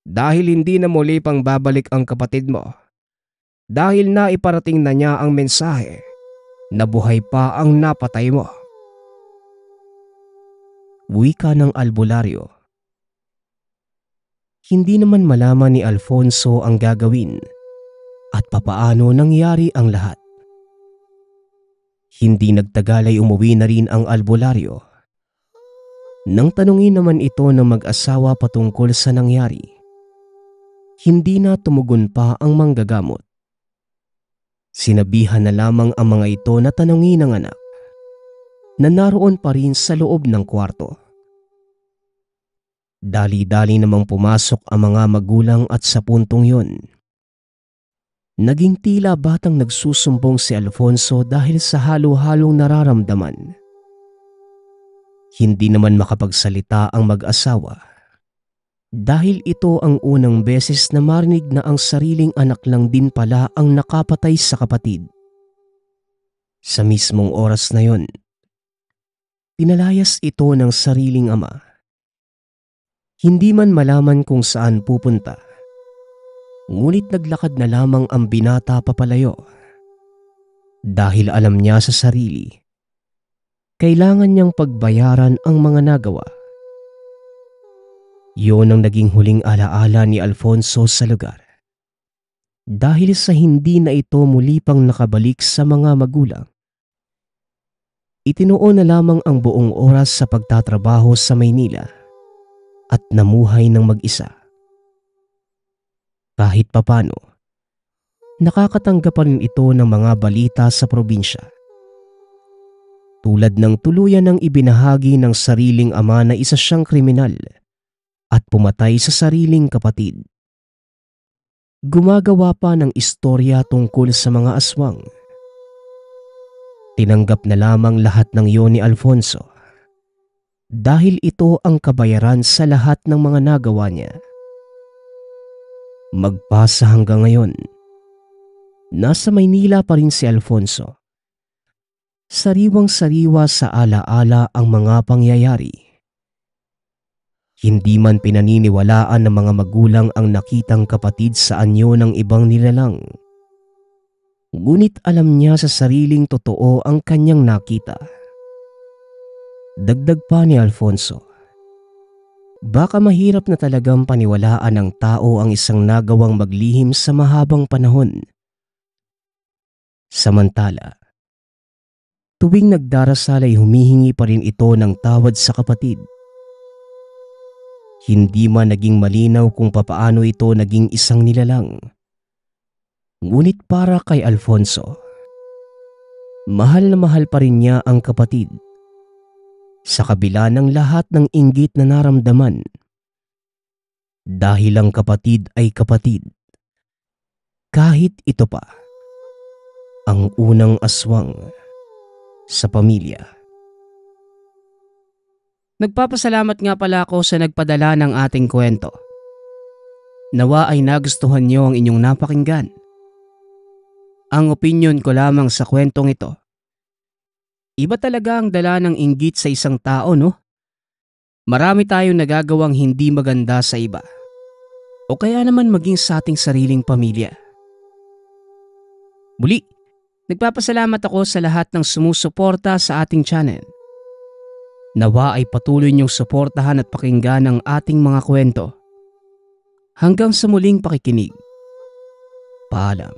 Dahil hindi na muli pang babalik ang kapatid mo. Dahil naiparating na niya ang mensahe na buhay pa ang napatay mo. Wika ng albularyo. Hindi naman malaman ni Alfonso ang gagawin at papaano nangyari ang lahat. Hindi nagtagal ay umuwi na rin ang albularyo. Nang tanungin naman ito ng mag-asawa patungkol sa nangyari, Hindi na tumugon pa ang manggagamot. Sinabihan na lamang ang mga ito na tanungin ng anak na naroon pa rin sa loob ng kwarto. Dali-dali namang pumasok ang mga magulang at sa puntong yon, naging tila batang nagsusumbong si Alfonso dahil sa halo-halong nararamdaman. Hindi naman makapagsalita ang mag-asawa dahil ito ang unang beses na marinig na ang sariling anak lang din pala ang nakapatay sa kapatid. Sa mismong oras na yon, pinalayas ito ng sariling ama. Hindi man malaman kung saan pupunta, ngunit naglakad na lamang ang binata papalayo. Dahil alam niya sa sarili, kailangan niyang pagbayaran ang mga nagawa. Yun ang naging huling alaala ni Alfonso sa lugar. Dahil sa hindi na ito muli pang nakabalik sa mga magulang, itinuon na lamang ang buong oras sa pagtatrabaho sa Maynila at namuhay ng mag-isa. Kahit papano, nakakatanggap pa rin ito ng mga balita sa probinsya. Tulad ng tuluyan ng ibinahagi ng sariling ama na isa siyang kriminal at pumatay sa sariling kapatid. Gumagawa pa ng istorya tungkol sa mga aswang. Tinanggap na lamang lahat ng iyon ni Alfonso dahil ito ang kabayaran sa lahat ng mga nagawa niya. Magpasa hanggang ngayon, nasa Maynila pa rin si Alfonso. Sariwang-sariwa sa alaala ang mga pangyayari. Hindi man pinaniniwalaan ng mga magulang ang nakitang kapatid sa anyo ng ibang nilalang. Ngunit alam niya sa sariling totoo ang kanyang nakita. Dagdag pa ni Alfonso, baka mahirap na talagang paniwalaan ng tao ang isang nagawang maglihim sa mahabang panahon. Samantala, tuwing nagdarasal ay humihingi pa rin ito ng tawad sa kapatid. Hindi man naging malinaw kung papaano ito naging isang nilalang. Ngunit para kay Alfonso, mahal na mahal pa rin niya ang kapatid. Sa kabila ng lahat ng inggit na naramdaman. Dahil ang kapatid ay kapatid. Kahit ito pa, ang unang aswang sa pamilya. Nagpapasalamat nga pala ako sa nagpadala ng ating kwento. Nawa ay nagustuhan niyo ang inyong napakinggan. Ang opinyon ko lamang sa kwentong ito. Iba talaga ang dala ng inggit sa isang tao, no? Marami tayong nagagawang hindi maganda sa iba. O kaya naman maging sa ating sariling pamilya. Muli, nagpapasalamat ako sa lahat ng sumusuporta sa ating channel. Nawa ay patuloy niyong suportahan at pakinggan ang ating mga kwento. Hanggang sa muling pakikinig. Paalam.